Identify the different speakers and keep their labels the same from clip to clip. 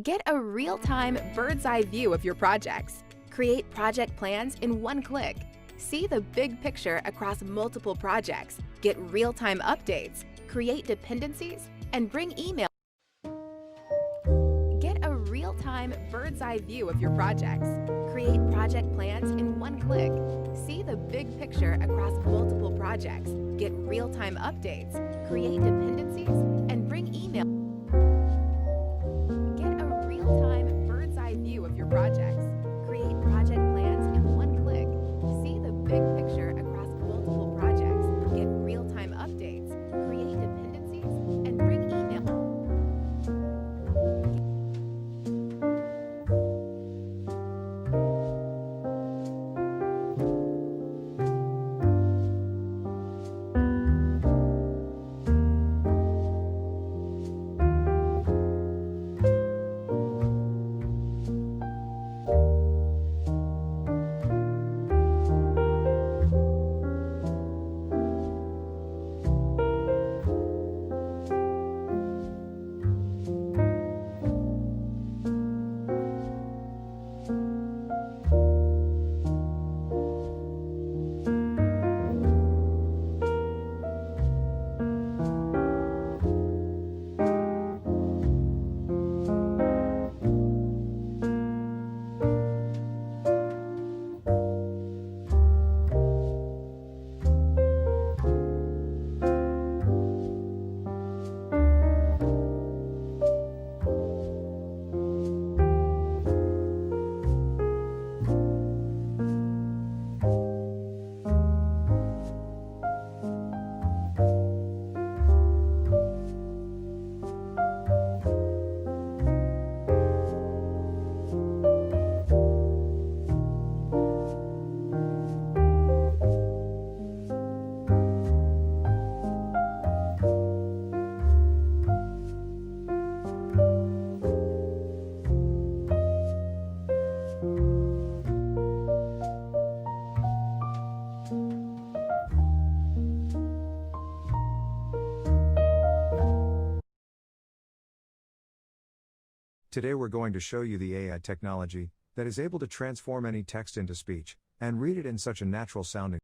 Speaker 1: Get a real-time bird's-eye view of your projects. Create project plans in one click. See the big picture across multiple projects. Get real-time updates. Create dependencies and bring email. Get a real-time bird's-eye view of your projects. Create project plans in one click. See the big picture across multiple projects. Get real-time updates. Create dependencies and bring email. Get a real-time bird's-eye view of your projects. Create project plans in one click. See the big picture across multiple projects. Get real-time updates. Create dependencies and bring email.
Speaker 2: Today we're going to show you the AI technology that is able to transform any text into speech and read it in such a natural sounding.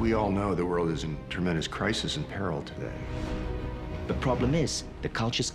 Speaker 3: We all know the world is in tremendous crisis and peril today.
Speaker 4: The problem is, the culture's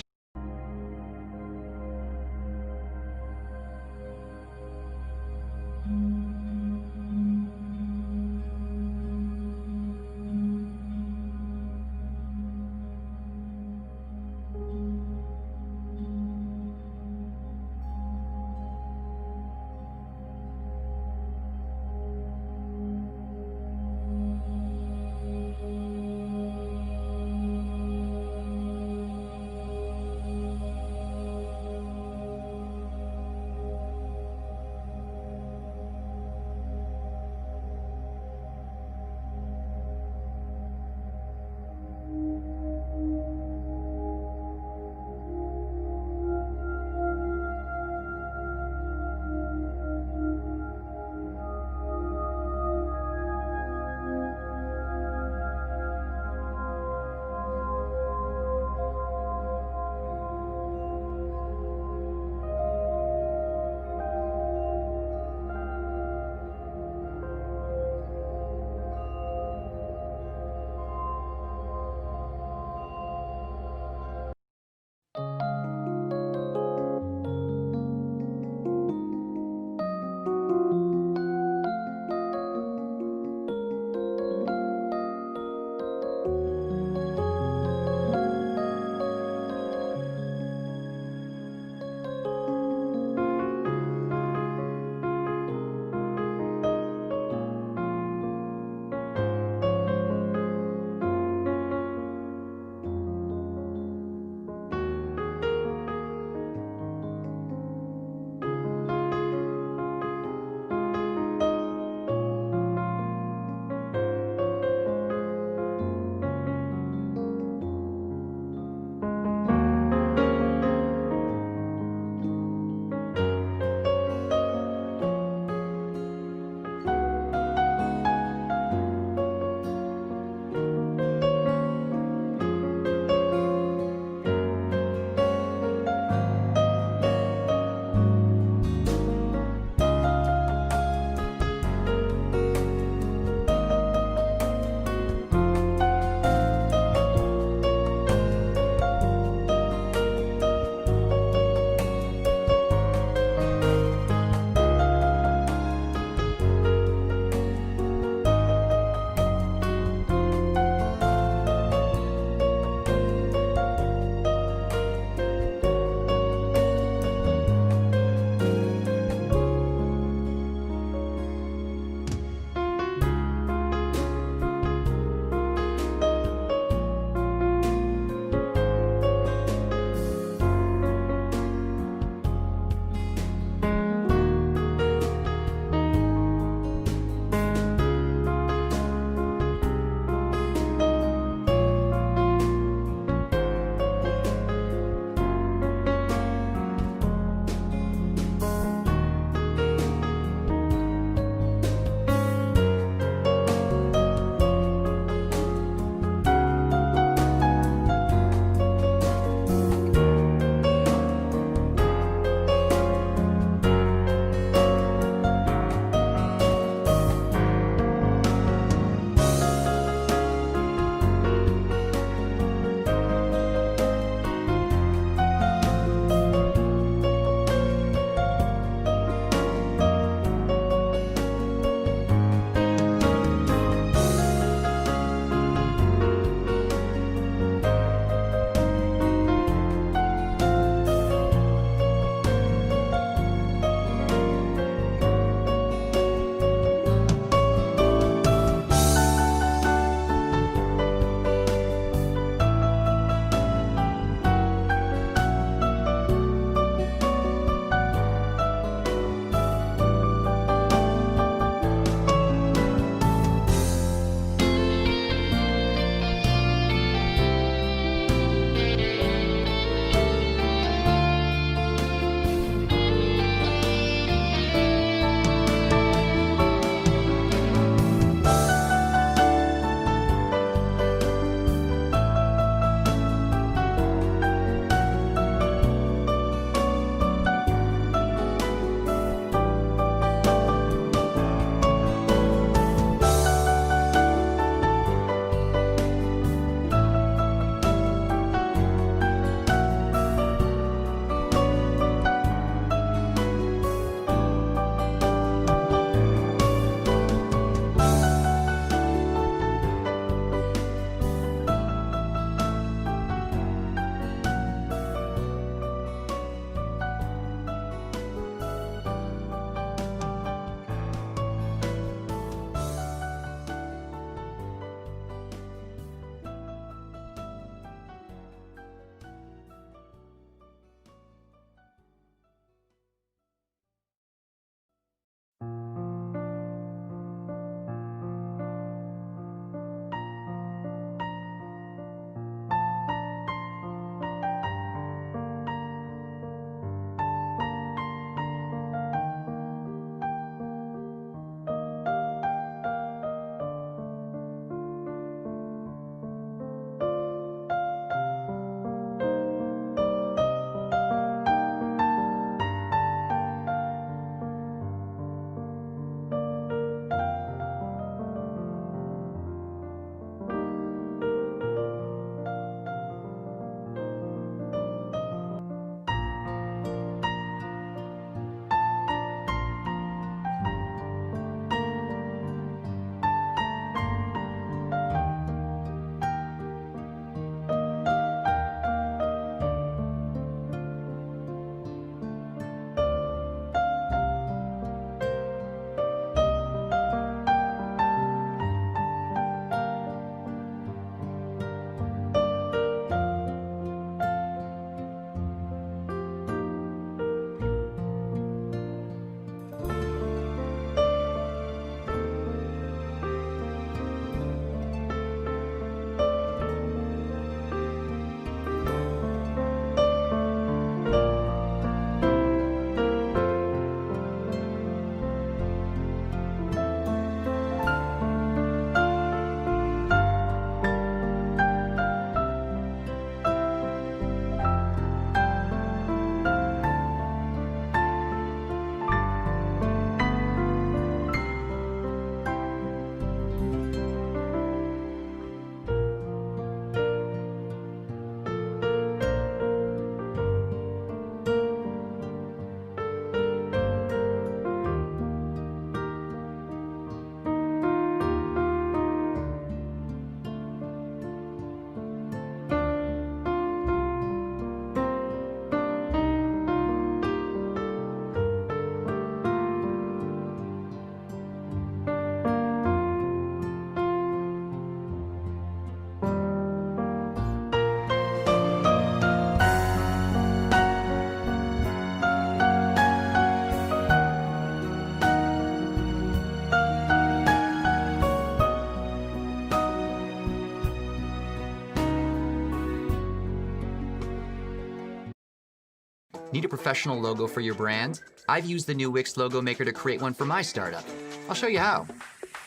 Speaker 5: Need a professional logo for your brand? I've used the new Wix Logo Maker to create one for my startup. I'll show you how.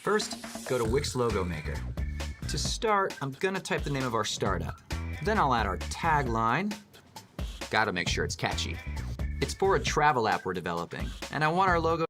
Speaker 5: First, go to Wix Logo Maker. To start, I'm gonna type the name of our startup. Then I'll add our tagline. Gotta make sure it's catchy. It's for a travel app we're developing, and I want our logo.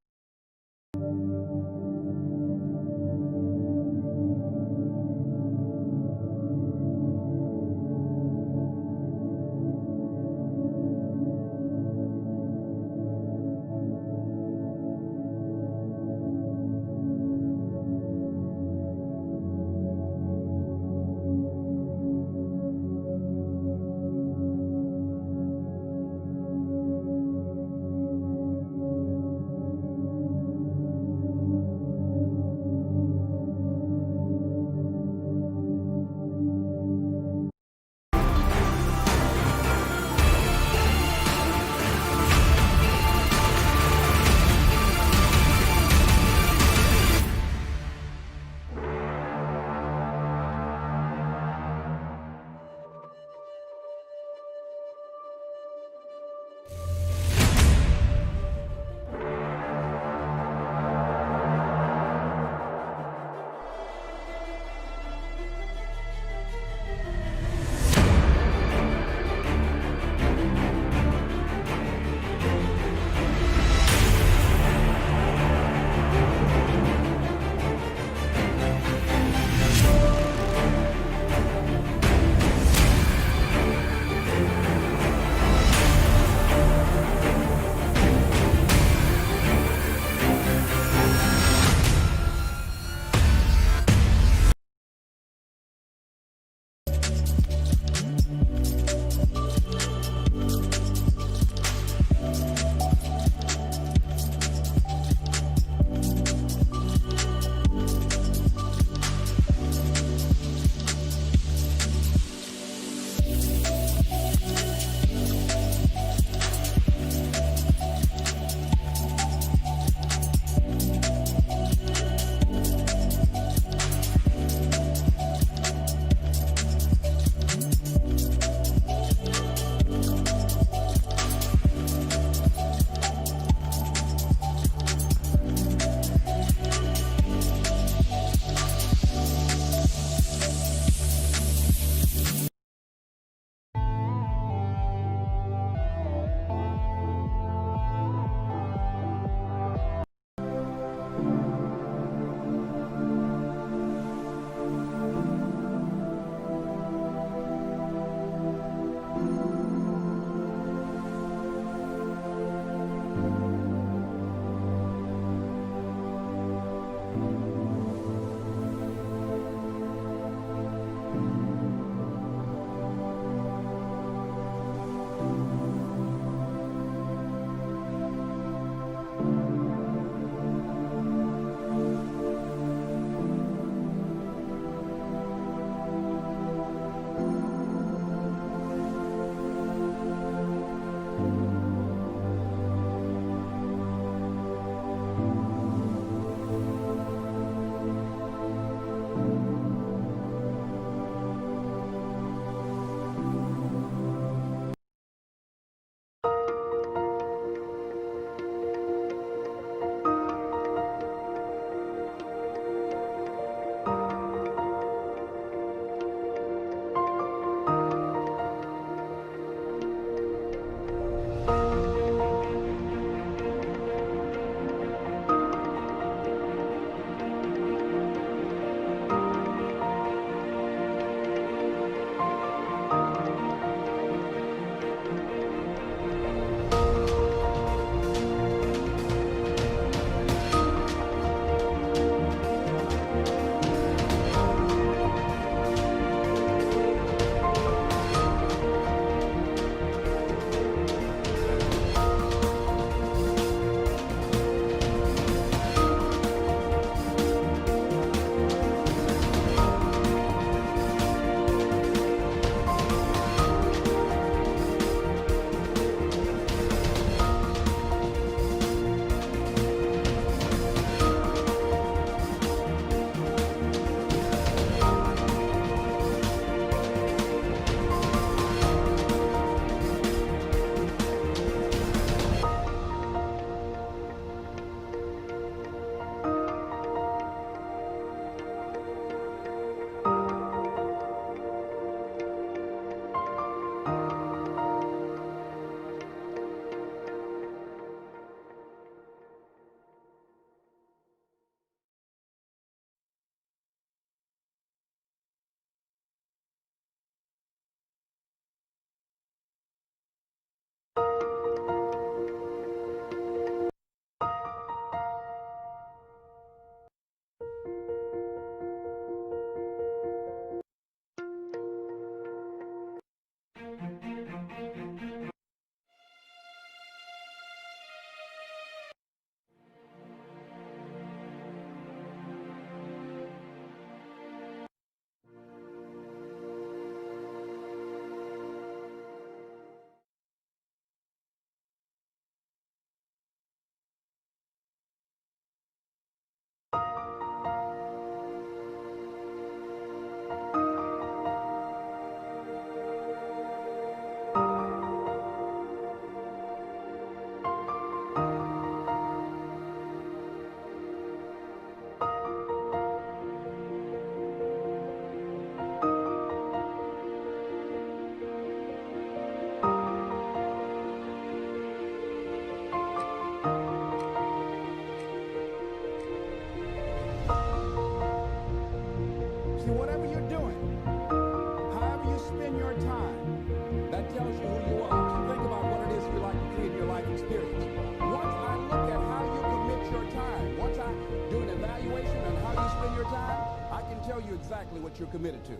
Speaker 6: tell you exactly what you're committed to.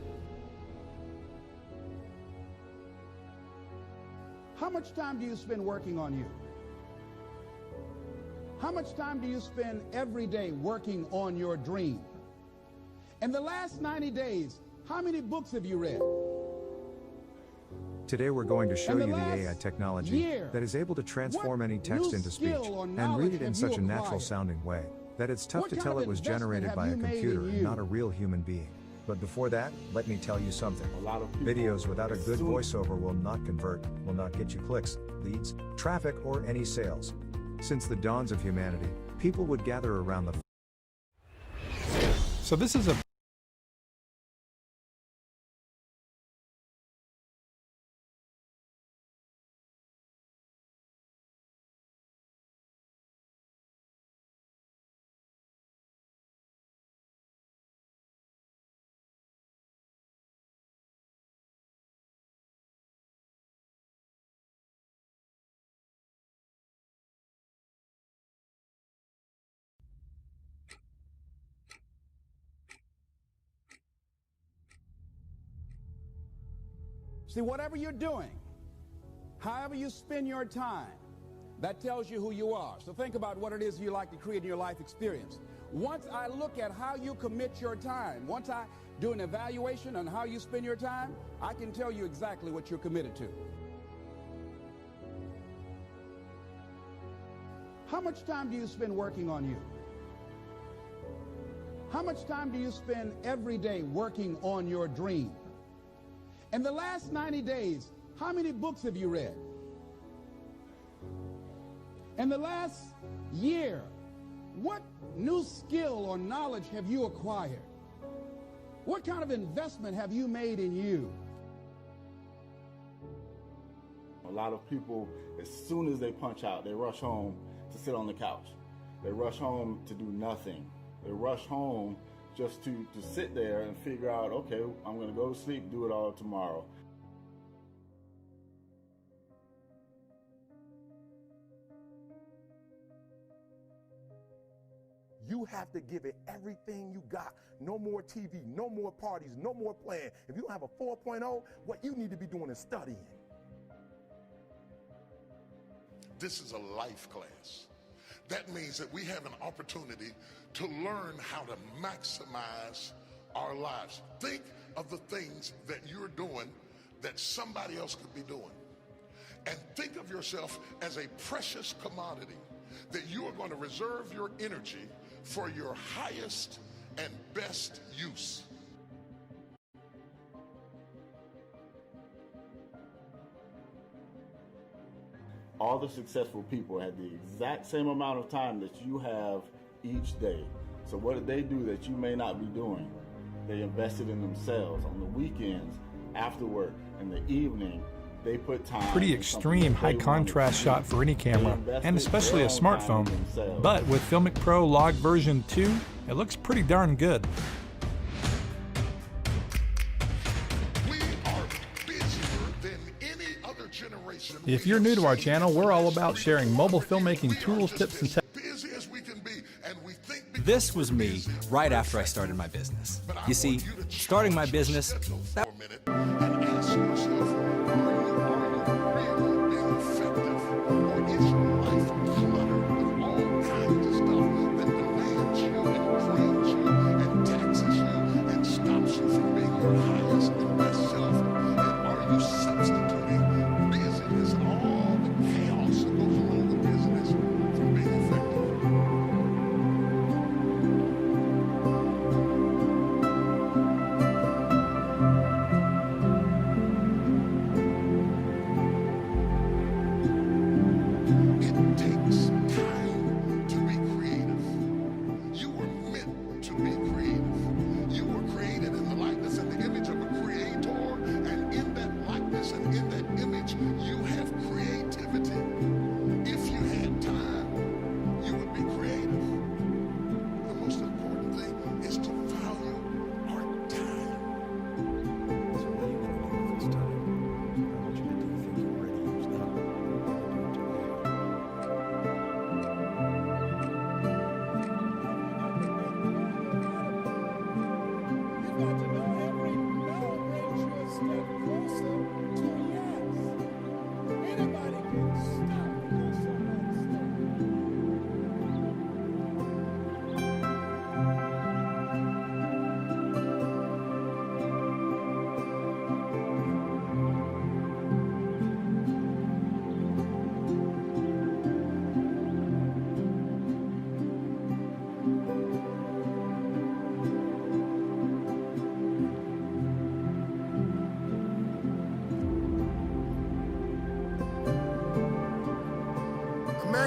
Speaker 6: How much time do you spend working on you? How much time do you spend every day working on your dream? In the last 90 days, how many books have you read?
Speaker 2: Today we're going to show you the AI technology that is able to transform any text into speech and read it in such a natural sounding way that it's tough to tell it was generated by a computer and not a real human being. But before that, let me tell you something. Videos without a good voiceover will not convert, will not get you clicks, leads, traffic, or any sales. Since the dawns of humanity, people would gather around the
Speaker 7: So this is a
Speaker 6: See, whatever you're doing, however you spend your time, that tells you who you are. So think about what it is you like to create in your life experience. Once I look at how you commit your time, once I do an evaluation on how you spend your time, I can tell you exactly what you're committed to. How much time do you spend working on you? How much time do you spend every day working on your dream? In the last 90 days, how many books have you read? In the last year, what new skill or knowledge have you acquired? What kind of investment have you made in you?
Speaker 8: A lot of people, as soon as they punch out, they rush home to sit on the couch. They rush home to do nothing. They rush home just to sit there and figure out, okay, I'm going to go to sleep, do it all tomorrow.
Speaker 9: You have to give it everything you got. No more TV, no more parties, no more playing. If you don't have a 4.0, what you need to be doing is studying.
Speaker 10: This is a life class. That means that we have an opportunity to learn how to maximize our lives. Think of the things that you're doing that somebody else could be doing. And think of yourself as a precious commodity that you are going to reserve your energy for your highest and best use.
Speaker 8: All the successful people had the exact same amount of time that you have each day. So what did they do that you may not be doing? They invested in themselves on the weekends, after work, in the evening. They put time.
Speaker 7: pretty extreme high contrast shot for any camera, and especially a smartphone. But with Filmic Pro Log version 2, it looks pretty darn good. If you're new to our channel, we're all about sharing mobile filmmaking tools, tips, and techniques.
Speaker 11: This was me right after I started my business. You see, starting my business, that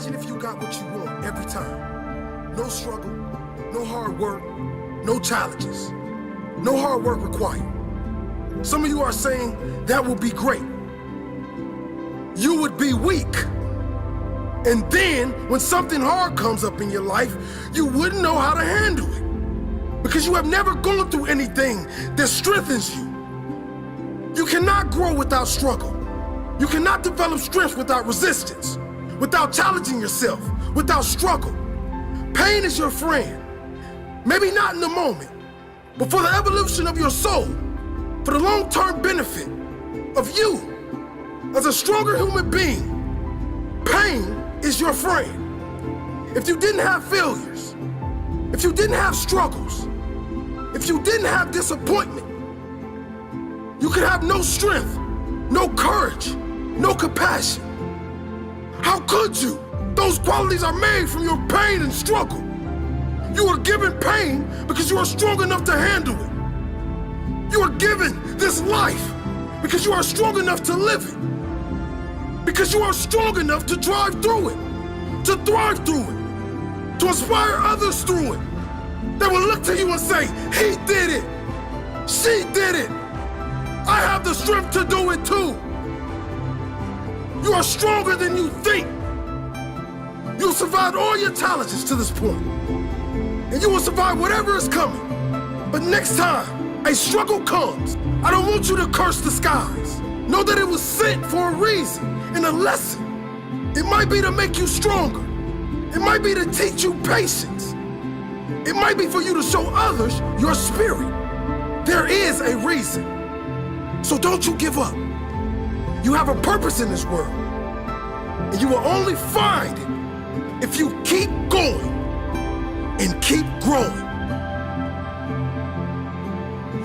Speaker 9: Imagine if you got what you want every time. No struggle, no hard work, no challenges, no hard work required. Some of you are saying that would be great. You would be weak. And then when something hard comes up in your life, you wouldn't know how to handle it because you have never gone through anything that strengthens you. You cannot grow without struggle. You cannot develop strength without resistance, without challenging yourself, without struggle. Pain is your friend. Maybe not in the moment, but for the evolution of your soul, for the long-term benefit of you as a stronger human being, pain is your friend. If you didn't have failures, if you didn't have struggles, if you didn't have disappointment, you could have no strength, no courage, no compassion. How could you? Those qualities are made from your pain and struggle. You are given pain because you are strong enough to handle it. You are given this life because you are strong enough to live it. Because you are strong enough to drive through it, to thrive through it, to inspire others through it. They will look to you and say, he did it, she did it. I have the strength to do it too. You are stronger than you think. You survived all your challenges to this point, and you will survive whatever is coming. But next time a struggle comes, I don't want you to curse the skies. Know that it was sent for a reason and a lesson. It might be to make you stronger. It might be to teach you patience. It might be for you to show others your spirit. There is a reason. So don't you give up. You have a purpose in this world, and you will only find it if you keep going and keep growing.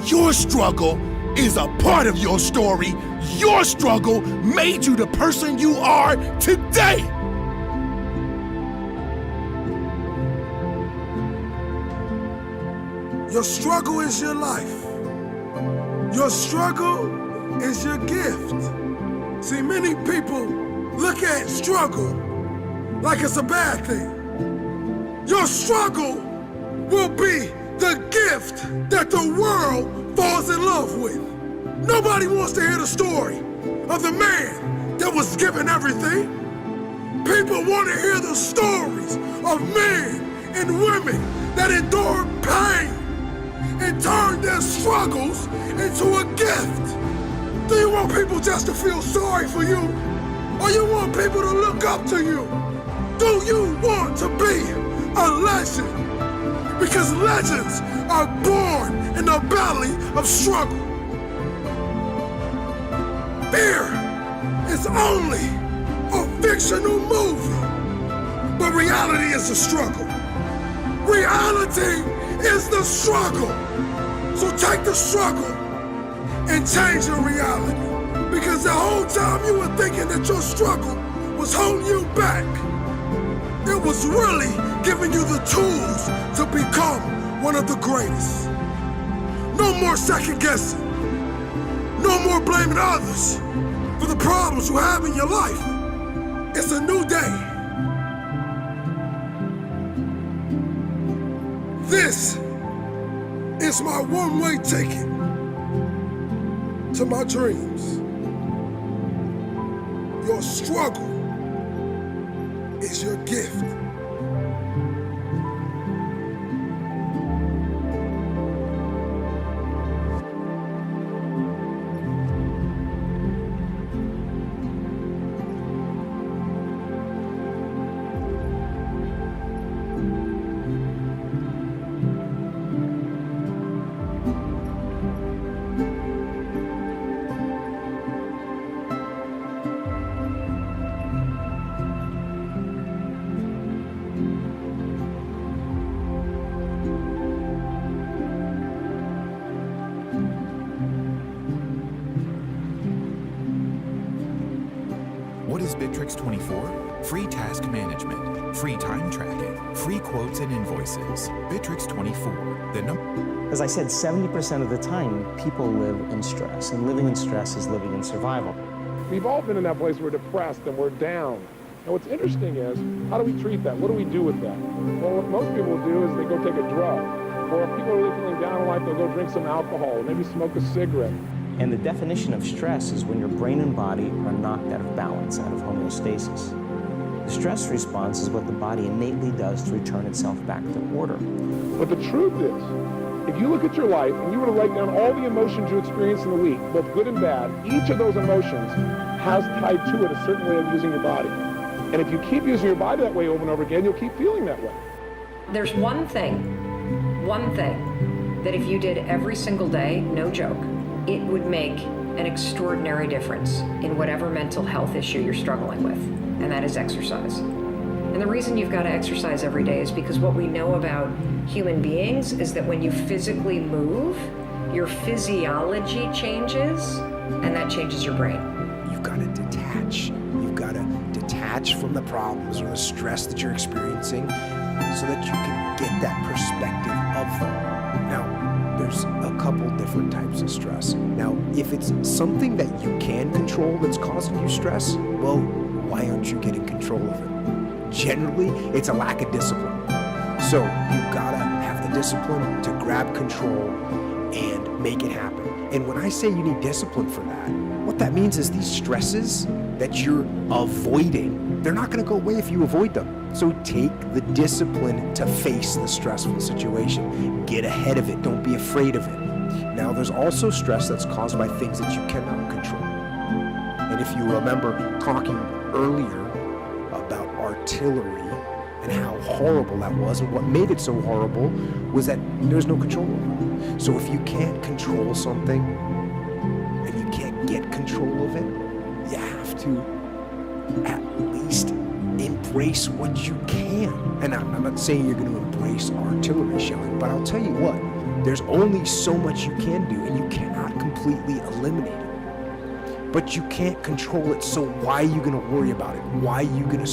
Speaker 12: Your struggle is a part of your story. Your struggle made you the person you are today.
Speaker 9: Your struggle is your life. Your struggle is your gift. See, many people look at struggle like it's a bad thing. Your struggle will be the gift that the world falls in love with. Nobody wants to hear the story of the man that was given everything. People want to hear the stories of men and women that endured pain and turned their struggles into a gift. Do you want people just to feel sorry for you? Or you want people to look up to you? Do you want to be a legend? Because legends are born in the belly of struggle. Fear is only a fictional movie, but reality is the struggle. Reality is the struggle. So take the struggle and change your reality. Because the whole time you were thinking that your struggle was holding you back, it was really giving you the tools to become one of the greatest. No more second guessing. No more blaming others for the problems you have in your life. It's a new day. This is my one-way ticket to my dreams. Your struggle is your gift.
Speaker 13: What is Bitrix 24? Free task management, free time tracking, free quotes and invoices. Bitrix 24, the number.
Speaker 14: As I said, 70% of the time, people live in stress, and living in stress is living in survival.
Speaker 15: We've all been in that place where we're depressed and we're down. Now what's interesting is, how do we treat that? What do we do with that? Well, what most people will do is they go take a drug. Or if people are really feeling down in life, they'll go drink some alcohol, or maybe smoke a cigarette.
Speaker 14: And the definition of stress is when your brain and body are knocked out of balance, out of homeostasis. The stress response is what the body innately does to return itself back to order.
Speaker 15: But the truth is, if you look at your life and you were to write down all the emotions you experience in the week, both good and bad, each of those emotions has tied to it a certain way of using your body. And if you keep using your body that way over and over again, you'll keep feeling that way.
Speaker 16: There's one thing that if you did every single day, no joke, it would make an extraordinary difference in whatever mental health issue you're struggling with, and that is exercise. And the reason you've got to exercise every day is because what we know about human beings is that when you physically move, your physiology changes, and that changes your brain.
Speaker 17: You've got to detach. You've got to detach from the problems or the stress that you're experiencing so that you can get that perspective of them. Now, there's a couple different types of stress. Now, if it's something that you can control that's causing you stress, well, why aren't you getting control of it? Generally, it's a lack of discipline. So you gotta have the discipline to grab control and make it happen. And when I say you need discipline for that, what that means is these stresses that you're avoiding, they're not gonna go away if you avoid them. So take the discipline to face the stressful situation. Get ahead of it, don't be afraid of it. Now, there's also stress that's caused by things that you cannot control. And if you remember talking earlier about artillery and how horrible that was, and what made it so horrible was that there's no control over it. So if you can't control something and you can't get control of it, you have to at least embrace what you can. And I'm not saying you're going to embrace artillery shelling, but I'll tell you what, there's only so much you can do, and you cannot completely eliminate it. But you can't control it, so why are you going to worry about it? Why are you going to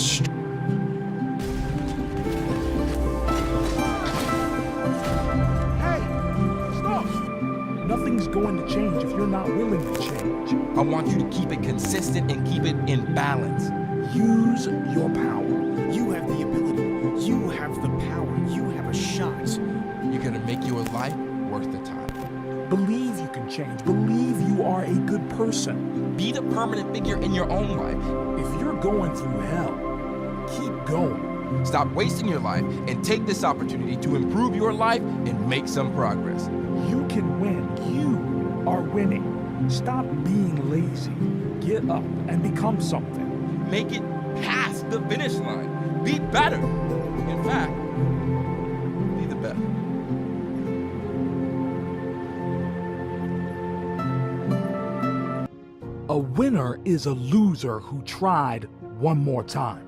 Speaker 12: Nothing's going to change if you're not willing to change. I want you to keep it consistent and keep it in balance. Use your power. You have the ability. You have the power. You have a shot. You're gonna make your life worth the time. Believe you can change. Believe you are a good person. Be the permanent figure in your own life. If you're going through hell, keep going. Stop wasting your life and take this opportunity to improve your life and make some progress. You can win. You are winning. Stop being lazy. Get up and become something. Make it past the finish line. Be better. In fact, be the best. A winner is a loser who tried one more time.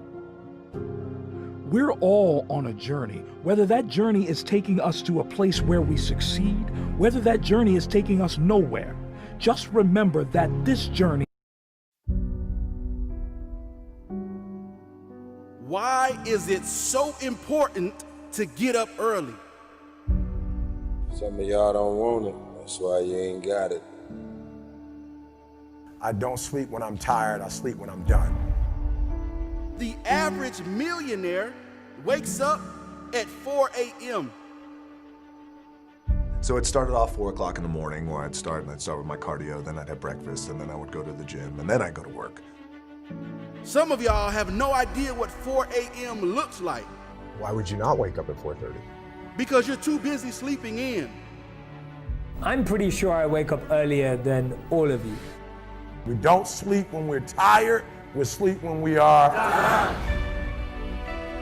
Speaker 12: We're all on a journey, whether that journey is taking us to a place where we succeed, whether that journey is taking us nowhere. Just remember that this journey.
Speaker 18: Why is it so important to get up early?
Speaker 19: Some of y'all don't want it. That's why you ain't got it.
Speaker 9: I don't sleep when I'm tired. I sleep when I'm done.
Speaker 18: The average millionaire wakes up at 4 a.m.
Speaker 20: So it started off 4 o'clock in the morning where I'd start with my cardio, then I'd have breakfast, and then I would go to the gym, and then I'd go to work.
Speaker 18: Some of y'all have no idea what 4 a.m. looks like.
Speaker 9: Why would you not wake up at 4:30?
Speaker 18: Because you're too busy sleeping in.
Speaker 21: I'm pretty sure I wake up earlier than all of you.
Speaker 9: We don't sleep when we're tired. We sleep when we are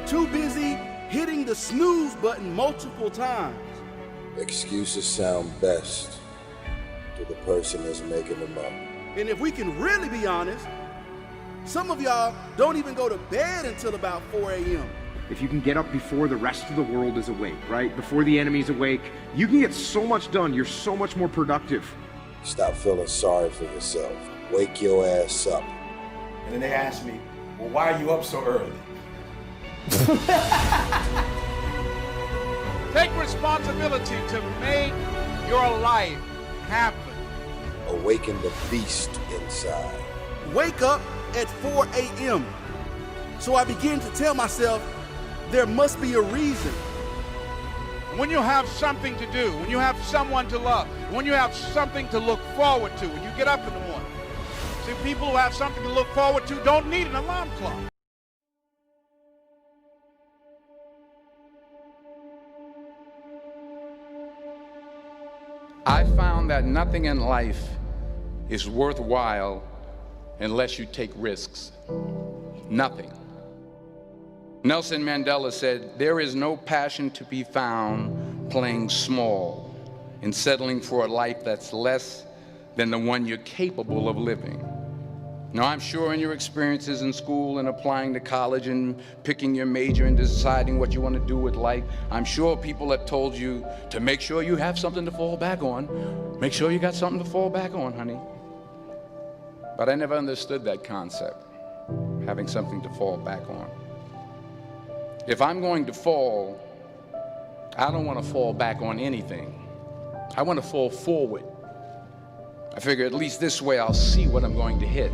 Speaker 18: too busy hitting the snooze button multiple times.
Speaker 19: Excuses sound best to the person that's making them up.
Speaker 18: And if we can really be honest, some of y'all don't even go to bed until about 4 a.m.
Speaker 22: If you can get up before the rest of the world is awake, right? Before the enemy's awake, you can get so much done. You're so much more productive.
Speaker 19: Stop feeling sorry for yourself. Wake your ass up.
Speaker 23: And then they ask me, well, why are you up so early?
Speaker 24: Take responsibility to make your life happen.
Speaker 19: Awaken the beast inside.
Speaker 18: Wake up at 4 a.m. So I begin to tell myself, there must be a reason.
Speaker 24: When you have something to do, when you have someone to love, when you have something to look forward to, when you get up in the morning. See, people who have something to look forward to don't need an alarm clock.
Speaker 1: I found that nothing in life is worthwhile unless you take risks. Nothing. Nelson Mandela said, "There is no passion to be found playing small and settling for a life that's less than the one you're capable of living." Now, I'm sure in your experiences in school and applying to college and picking your major and deciding what you want to do with life, I'm sure people have told you to make sure you have something to fall back on. Make sure you got something to fall back on, honey. But I never understood that concept, having something to fall back on. If I'm going to fall, I don't want to fall back on anything. I want to fall forward. I figure at least this way I'll see what I'm going to hit.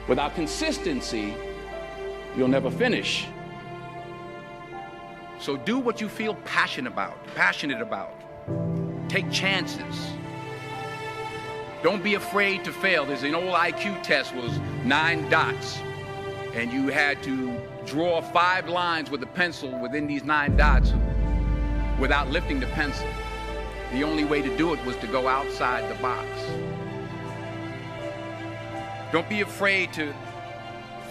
Speaker 1: Without consistency, you'll never finish. So do what you feel passionate about. Take chances. Don't be afraid to fail. There's an old IQ test, was 9 dots, and you had to draw 5 lines with a pencil within these 9 dots without lifting the pencil. The only way to do it was to go outside the box. Don't be afraid to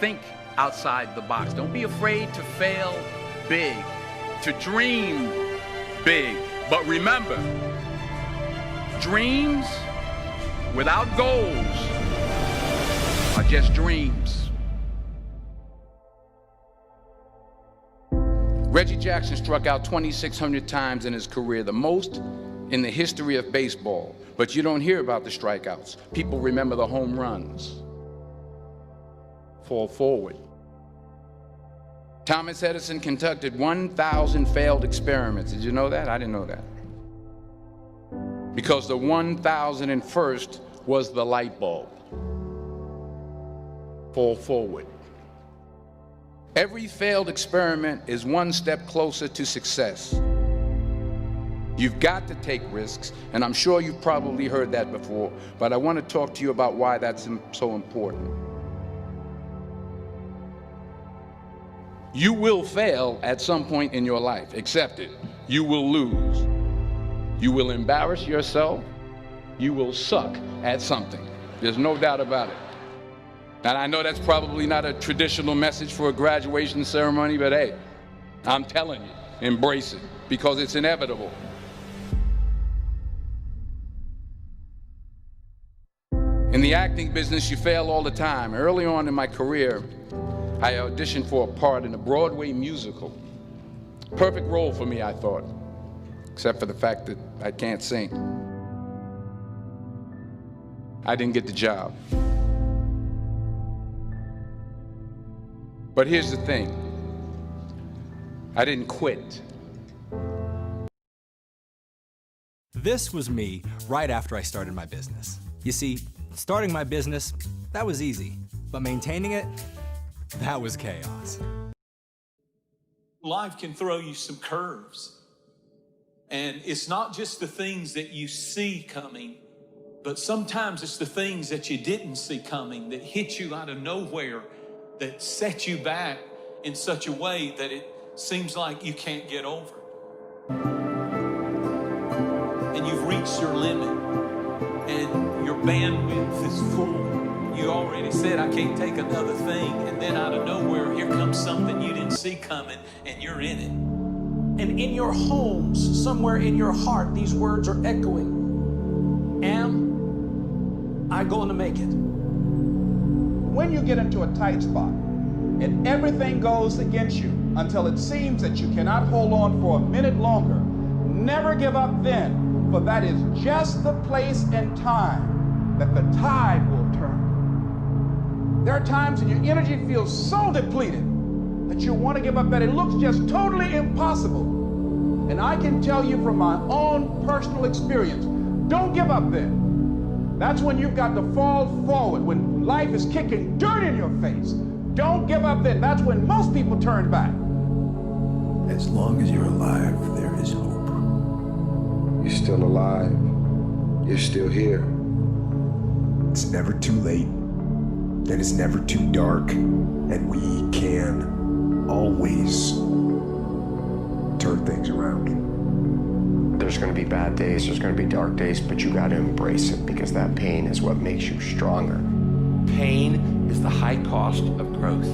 Speaker 1: think outside the box. Don't be afraid to fail big, to dream big. But remember, dreams without goals are just dreams. Reggie Jackson struck out 2,600 times in his career, the most in the history of baseball. But you don't hear about the strikeouts. People remember the home runs. Fall forward. Thomas Edison conducted 1,000 failed experiments. Did you know that? I didn't know that. Because the 1,001st was the light bulb. Fall forward. Every failed experiment is one step closer to success. You've got to take risks, and I'm sure you've probably heard that before, but I want to talk to you about why that's so important. You will fail at some point in your life. Accept it. You will lose. You will embarrass yourself. You will suck at something. There's no doubt about it. And I know that's probably not a traditional message for a graduation ceremony, but hey, I'm telling you, embrace it, because it's inevitable. In the acting business, you fail all the time. Early on in my career, I auditioned for a part in a Broadway musical. Perfect role for me, I thought, except for the fact that I can't sing. I didn't get the job. But here's the thing, I didn't quit.
Speaker 11: This was me right after I started my business. You see, starting my business, that was easy, but maintaining it, that was chaos.
Speaker 3: Life can throw you some curves. And it's not just the things that you see coming, but sometimes it's the things that you didn't see coming that hit you out of nowhere, that set you back in such a way that it seems like you can't get over. And you've reached your limit, and your bandwidth is full. You already said, I can't take another thing, and then out of nowhere, here comes something you didn't see coming, and you're in it.
Speaker 4: And in your homes, somewhere in your heart, these words are echoing. Am I going to make it?
Speaker 6: When you get into a tight spot and everything goes against you until it seems that you cannot hold on for a minute longer, never give up then, for that is just the place and time that the tide will turn. There are times when your energy feels so depleted that you want to give up, that it looks just totally impossible. And I can tell you from my own personal experience, don't give up then. That's when you've got to fall forward, when life is kicking dirt in your face. Don't give up then. That's when most people turn back.
Speaker 2: As long as you're alive, there is hope.
Speaker 19: You're still alive. You're still here.
Speaker 13: It's never too late, and it's never too dark, and we can always turn things around.
Speaker 5: There's going to be bad days, there's going to be dark days, but you got to embrace it because that pain is what makes you stronger.
Speaker 12: Pain is the high cost of growth.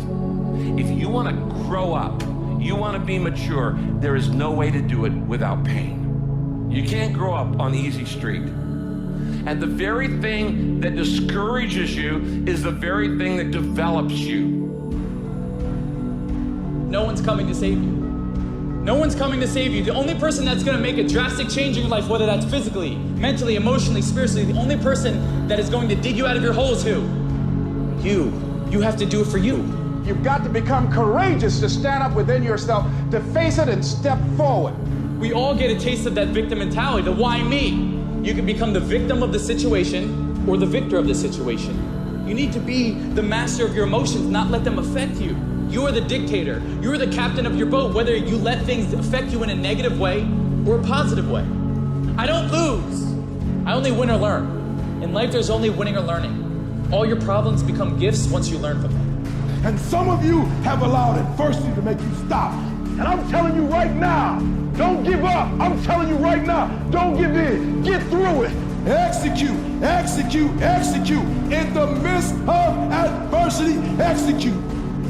Speaker 12: If you want to grow up, you want to be mature, there is no way to do it without pain. You can't grow up on easy street. And the very thing that discourages you is the very thing that develops you.
Speaker 8: No one's coming to save you. No one's coming to save you. The only person that's going to make a drastic change in your life, whether that's physically, mentally, emotionally, spiritually, the only person that is going to dig you out of your hole is who? You. You have to do it for you.
Speaker 6: You've got to become courageous to stand up within yourself, to face it and step forward.
Speaker 8: We all get a taste of that victim mentality, the why me? You can become the victim of the situation or the victor of the situation. You need to be the master of your emotions, not let them affect you. You are the dictator. You are the captain of your boat, whether you let things affect you in a negative way or a positive way. I don't lose. I only win or learn. In life, there's only winning or learning. All your problems become gifts once you learn from them.
Speaker 9: And some of you have allowed adversity to make you stop. And I'm telling you right now, don't give up. I'm telling you right now, don't give in. Get through it. Execute, execute, execute. In the midst of adversity, execute.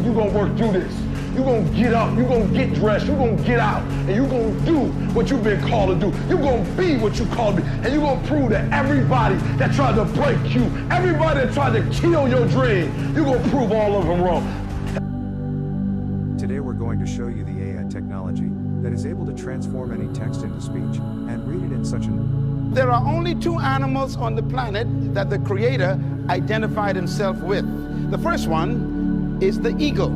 Speaker 9: You're going to work through this. You're going to get up. You're going to get dressed. You're going to get out. And you're going to do what you've been called to do. You're going to be what you called to be. And you're going to prove to everybody that tried to break you, everybody that tried to kill your dream, you're going to prove all of them wrong.
Speaker 13: Today we're going to show you the AI technology that is able to transform any text into speech and read it in such an...
Speaker 18: There are only two animals on the planet that the Creator identified himself with. The first one is the eagle.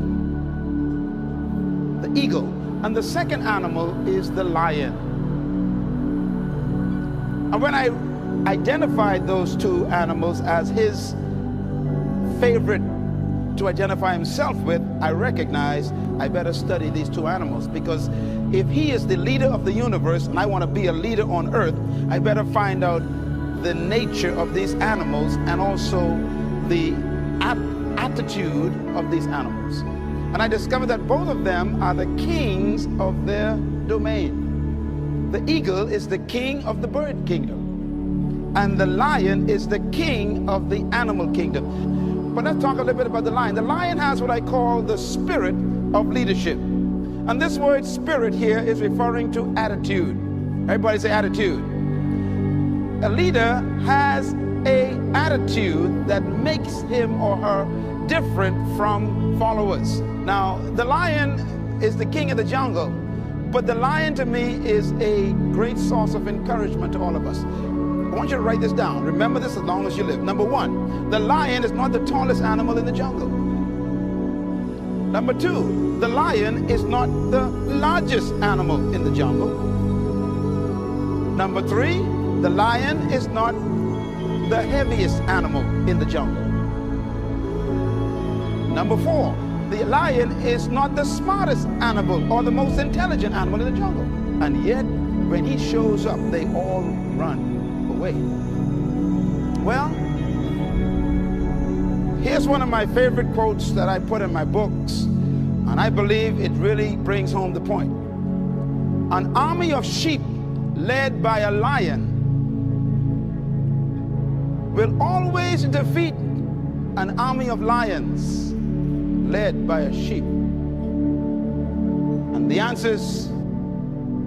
Speaker 18: The eagle. And the second animal is the lion. And when I identified those two animals as his favorite to identify himself with, I recognized I better study these two animals, because if he is the leader of the universe and I want to be a leader on earth, I better find out the nature of these animals and also the attitude of these animals. And I discovered that both of them are the kings of their domain. The eagle is the king of the bird kingdom, and the lion is the king of the animal kingdom. But let's talk a little bit about the lion. The lion has what I call the spirit of leadership. And this word spirit here is referring to attitude. Everybody say attitude. A leader has an attitude that makes him or her different from followers. Now, the lion is the king of the jungle, but the lion to me is a great source of encouragement to all of us. I want you to write this down. Remember this as long as you live. Number one, the lion is not the tallest animal in the jungle. Number two, the lion is not the largest animal in the jungle. Number three, the lion is not the heaviest animal in the jungle. Number four, the lion is not the smartest animal or the most intelligent animal in the jungle. And yet, when he shows up, they all run away. Well, here's one of my favorite quotes that I put in my books, and I believe it really brings home the point. An army of sheep led by a lion will always defeat an army of lions led by a sheep. And the answer is...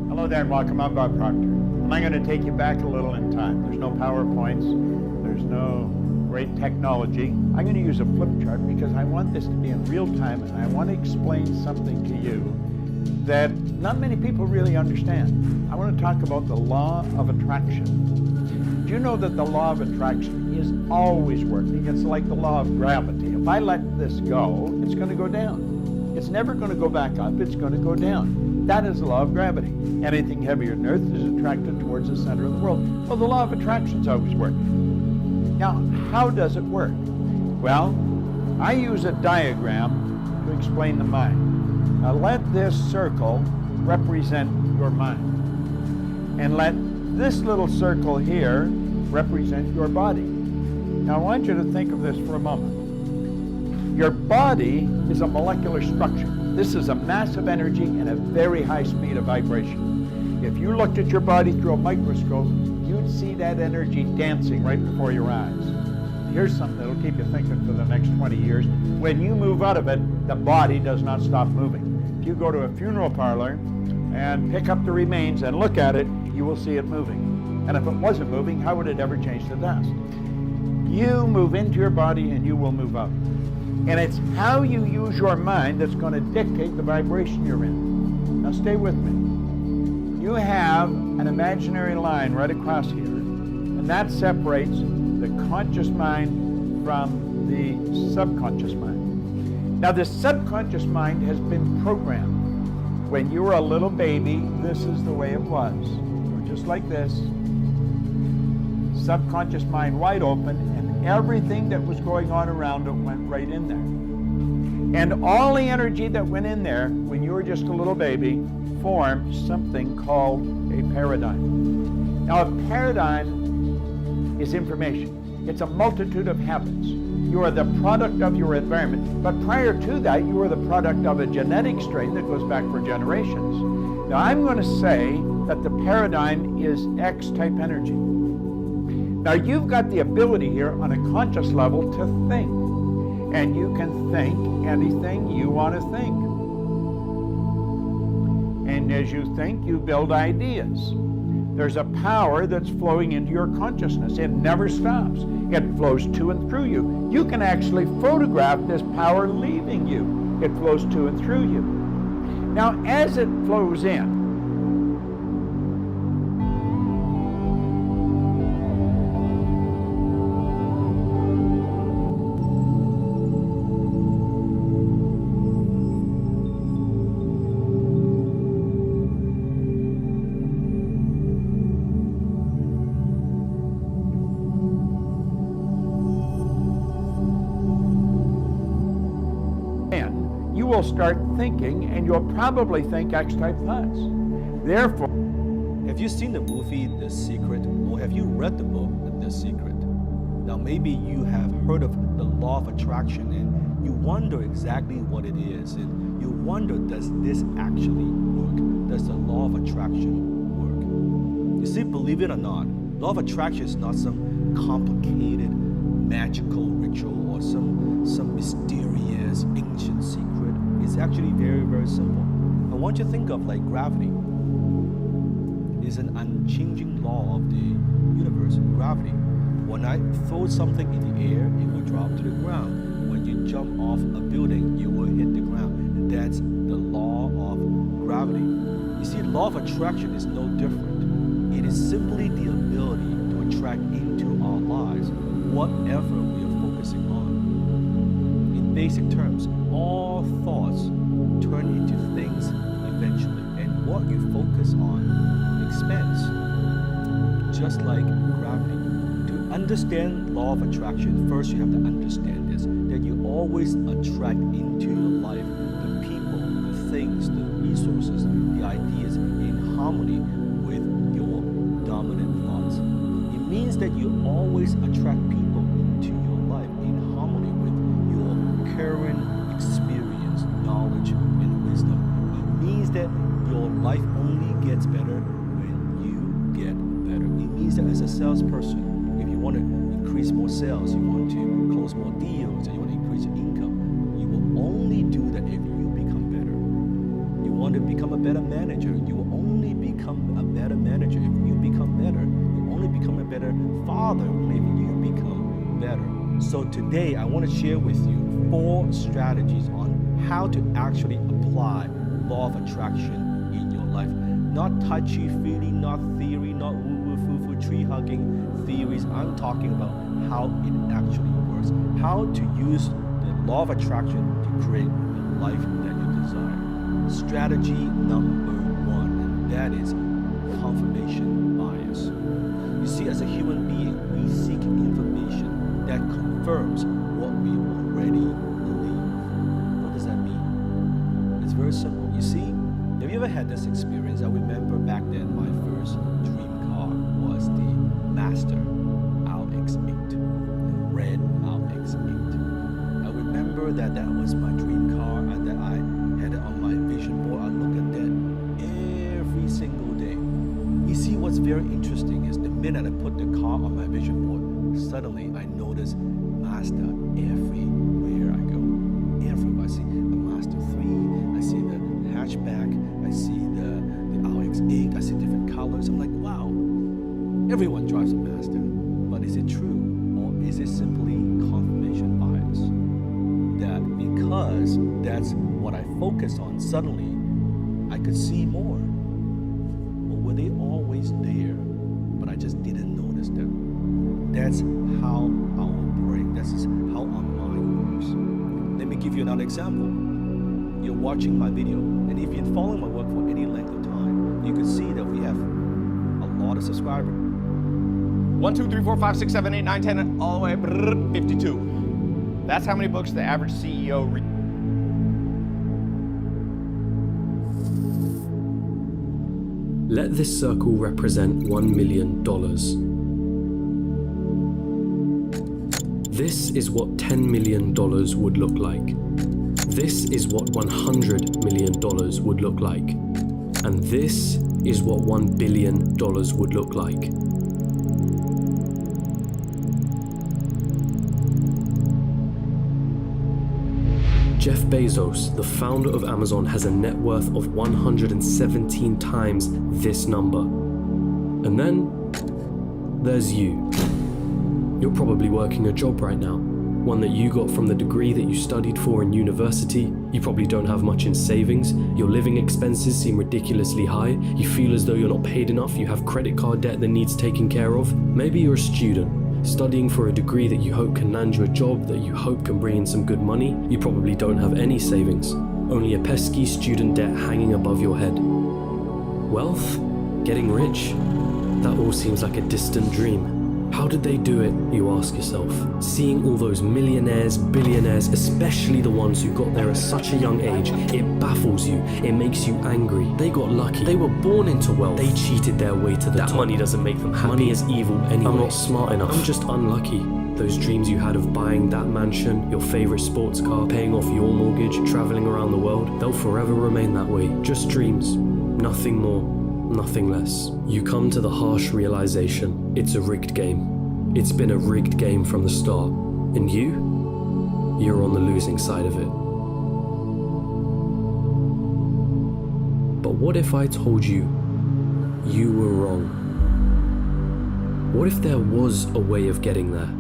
Speaker 10: Hello there and welcome. I'm Bob Proctor. And I'm going to take you back a little in time. There's no PowerPoints. There's no great technology. I'm going to use a flip chart because I want this to be in real time, and I want to explain something to you that not many people really understand. I want to talk about the law of attraction. Do you know that the law of attraction is always working? It's like the law of gravity. If I let this go, it's going to go down. It's never going to go back up. It's going to go down. That is the law of gravity. Anything heavier than Earth is attracted towards the center of the world. Well, the law of attraction is always working. Now, how does it work? Well, I use a diagram explain the mind. Now let this circle represent your mind. And let this little circle here represent your body. Now I want you to think of this for a moment. Your body is a molecular structure. This is a massive energy and a very high speed of vibration. If you looked at your body through a microscope, you'd see that energy dancing right before your eyes. Here's something that'll keep you thinking for the next 20 years. When you move out of it, the body does not stop moving. If you go to a funeral parlor and pick up the remains and look at it, you will see it moving. And if it wasn't moving, how would it ever change to dust? You move into your body and you will move out. And it's how you use your mind that's going to dictate the vibration you're in. Now stay with me. You have an imaginary line right across here, and that separates the conscious mind from the subconscious mind. Now the subconscious mind has been programmed. When you were a little baby, this is the way it was. Just like this. Subconscious mind wide open, and everything that was going on around it went right in there. And all the energy that went in there when you were just a little baby formed something called a paradigm. Now a paradigm is information. It's a multitude of habits. You are the product of your environment. But prior to that, you were the product of a genetic strain that goes back for generations. Now I'm going to say that the paradigm is X-type energy. Now you've got the ability here on a conscious level to think. And you can think anything you want to think. And as you think, you build ideas. There's a power that's flowing into your consciousness. It never stops. It flows to and through you. You can actually photograph this power leaving you. It flows to and through you. Now, as it flows in, you will start thinking, and you'll probably think X-type thoughts. Therefore,
Speaker 7: have you seen the movie The Secret, or have you read the book The Secret? Now maybe you have heard of the law of attraction, and you wonder exactly what it is, and you wonder, does this actually work? Does the law of attraction work? You see, believe it or not, law of attraction is not some complicated magical ritual or some mysterious ancient secret. It's actually very, very simple. I want you to think of like gravity. It's an unchanging law of the universe, gravity. When I throw something in the air, it will drop to the ground. When you jump off a building, you will hit the ground. That's the law of gravity. You see, law of attraction is no different. It is simply the ability to attract into our lives whatever we are focusing on. In basic terms, all thoughts turn into things eventually, and what you focus on expands, just like gravity. To understand law of attraction, first you have to understand this, that you always attract into your life the people, the things, the resources, the ideas in harmony with your dominant thoughts. It means that you always attract people into your life in harmony with your current experience, knowledge, and wisdom. It means that your life only gets better when you get better. It means that as a salesperson, if you want to increase more sales, you want to close more deals, and you want to increase your income, you will only do that if you become better. You want to become a better manager, you will only become a better manager if you become better. You only become a better father if you become better. So today, I want to share with you 4 strategies on how to actually apply law of attraction in your life. Not touchy-feely, not theory, not woo-woo, foo-foo, tree-hugging theories. I'm talking about how it actually works. How to use the law of attraction to create the life that you desire. Strategy number 1, and that is confirmation bias. You see, as a human being, we seek information that confirms what we already believe. What does that mean? had this experience, I remember back then my first dream car was the Master RX-8, the red RX-8. I remember that was my dream car and that I had it on my vision board. I look at that every single day. You see, what's very interesting is the minute I put the car on my vision board, suddenly I notice Mazda everywhere I go. Everywhere. I see a Mazda 3, I see the hatchback, I see the RX-8, I see different colors. I'm like, wow, everyone drives a Mazda. But is it true? Or is it simply confirmation bias? That because that's what I focus on, suddenly I could see more. Or were they always there, but I just didn't notice them? That's how our brain, that's how our mind works. Let me give you another example. You're watching my video, and if you've been following my work for any length of time, you can see that we have a lot of subscribers.
Speaker 5: 1, 2, 3, 4, 5, 6, 7, 8, 9, 10, all the way 52. That's how many books the average CEO reads.
Speaker 14: Let this circle represent $1 million. This is what $10 million would look like. This is what $100 million would look like. And this is what $1 billion would look like. Jeff Bezos, the founder of Amazon, has a net worth of 117 times this number. And then there's you. You're probably working a job right now, one that you got from the degree that you studied for in university. You probably don't have much in savings. Your living expenses seem ridiculously high. You feel as though you're not paid enough. You have credit card debt that needs taken care of. Maybe you're a student, studying for a degree that you hope can land you a job that you hope can bring in some good money. You probably don't have any savings, only a pesky student debt hanging above your head. Wealth? Getting rich? That all seems like a distant dream. How did they do it, you ask yourself? Seeing all those millionaires, billionaires, especially the ones who got there at such a young age, it baffles you, it makes you angry. They got lucky, they were born into wealth. They cheated their way to the top. That money doesn't make them happy. Money is evil anyway. I'm not smart enough, I'm just unlucky. Those dreams you had of buying that mansion, your favorite sports car, paying off your mortgage, traveling around the world, they'll forever remain that way. Just dreams, nothing more, nothing less. You come to the harsh realization, it's a rigged game. It's been a rigged game from the start. And you're on the losing side of it. But what if I told you you were wrong? What if there was a way of getting there?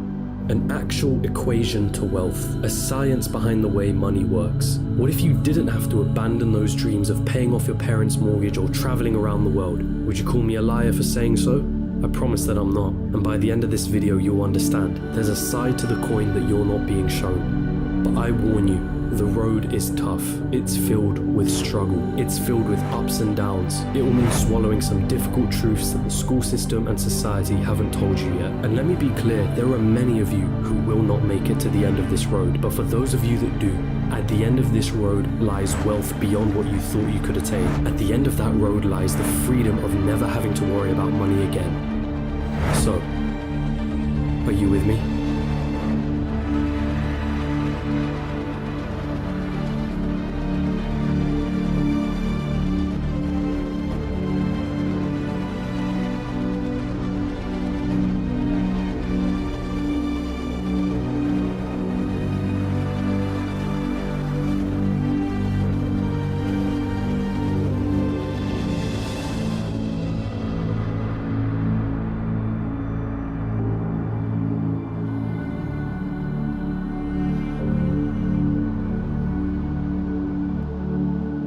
Speaker 14: An actual equation to wealth, a science behind the way money works. What if you didn't have to abandon those dreams of paying off your parents' mortgage or traveling around the world? Would you call me a liar for saying so? I promise that I'm not, and by the end of this video you'll understand. There's a side to the coin that you're not being shown. But I warn you, the road is tough. It's filled with struggle. It's filled with ups and downs. It will mean swallowing some difficult truths that the school system and society haven't told you yet. And let me be clear, there are many of you who will not make it to the end of this road. But for those of you that do, at the end of this road lies wealth beyond what you thought you could attain. At the end of that road lies the freedom of never having to worry about money again. So, are you with me?